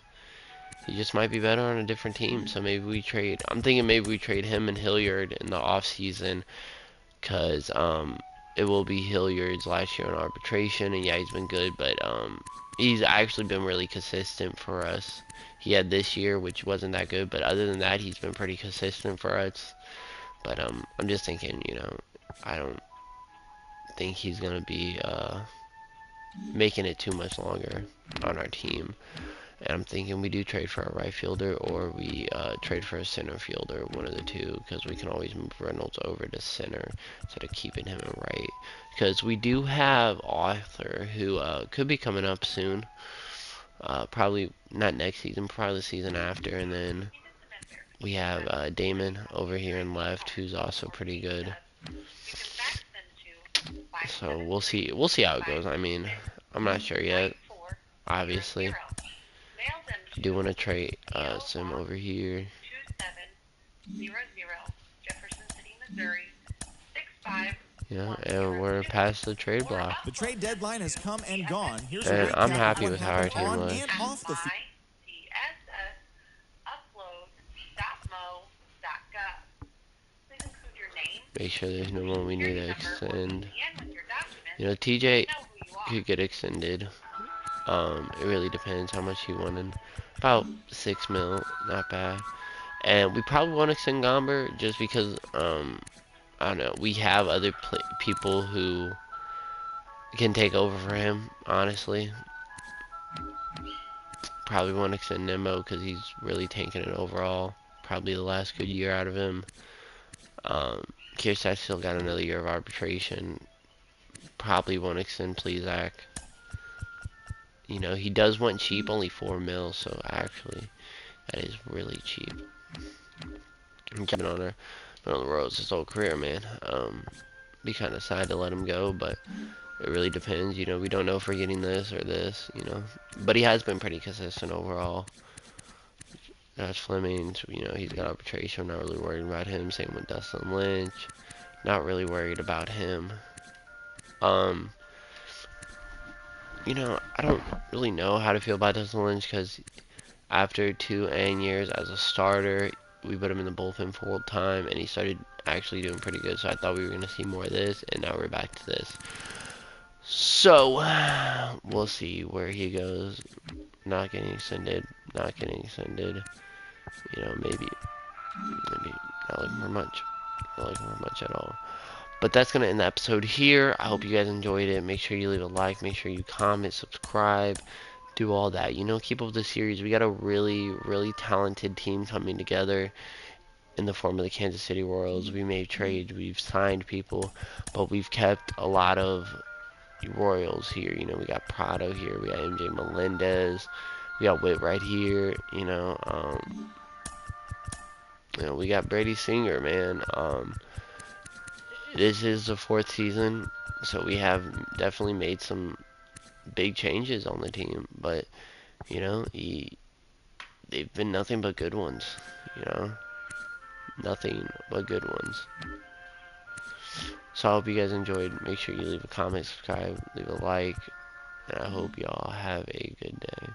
He just might be better on a different team, so maybe we trade. I'm thinking maybe we trade him and Hilliard in the off season, cause it will be Hilliard's last year on arbitration, and yeah, he's been good, but he's actually been really consistent for us. He had this year, which wasn't that good, but other than that, he's been pretty consistent for us. But I'm just thinking, you know, I don't think he's gonna be making it too much longer on our team. And I'm thinking we do trade for a right fielder, or we trade for a center fielder, one of the two, because we can always move Reynolds over to center instead of keeping him in right. Because we do have Arthur, who could be coming up soon. Probably not next season, probably the season after. And then we have Damon over here in left, who's also pretty good. So we'll see. We'll see how it goes. I mean, I'm not sure yet. Obviously, do want to trade Sim over here. Yeah, and we're past the trade block. The trade deadline has come and gone. Here's a And recap I'm of happy what with how our happened team on looks. and off the field. Make sure there's no one we need to extend. You know, TJ could get extended. It really depends how much he wanted. About 6 mil, not bad. And we probably want to extend Gomber just because, I don't know, we have other people who can take over for him, honestly. Probably want to extend Nimmo because he's really tanking it overall. Probably the last good year out of him. Kierstad still got another year of arbitration. Probably won't extend Plezak. You know, he does want cheap, only 4 mil, so actually, that is really cheap. He's been on the Royals his whole career, man. Be kind of sad to let him go, but it really depends. You know, we don't know if we're getting this or this, you know. But he has been pretty consistent overall. Josh Fleming, you know, he's got arbitration. Not really worried about him. Same with Dustin Lynch. Not really worried about him. You know, I don't really know how to feel about Dustin Lynch because after 2 years as a starter, we put him in the bullpen full time, and he started actually doing pretty good. So I thought we were going to see more of this, and now we're back to this. So we'll see where he goes. Not getting extended, not getting extended. You know, maybe not looking for much, not looking for much at all. But that's going to end the episode here. I hope you guys enjoyed it. Make sure you leave a like. Make sure you comment, subscribe, do all that. You know, keep up with the series. We got a really talented team coming together in the form of the Kansas City Royals. We made trades. We've signed people. But we've kept a lot of Royals here. You know, we got Prado here. We got MJ Melendez. We got Witt right here. You know, we got Brady Singer, man. This is the 4th season, so we have definitely made some big changes on the team, but, you know, they've been nothing but good ones, you know, nothing but good ones. So I hope you guys enjoyed. Make sure you leave a comment, subscribe, leave a like, and I hope y'all have a good day.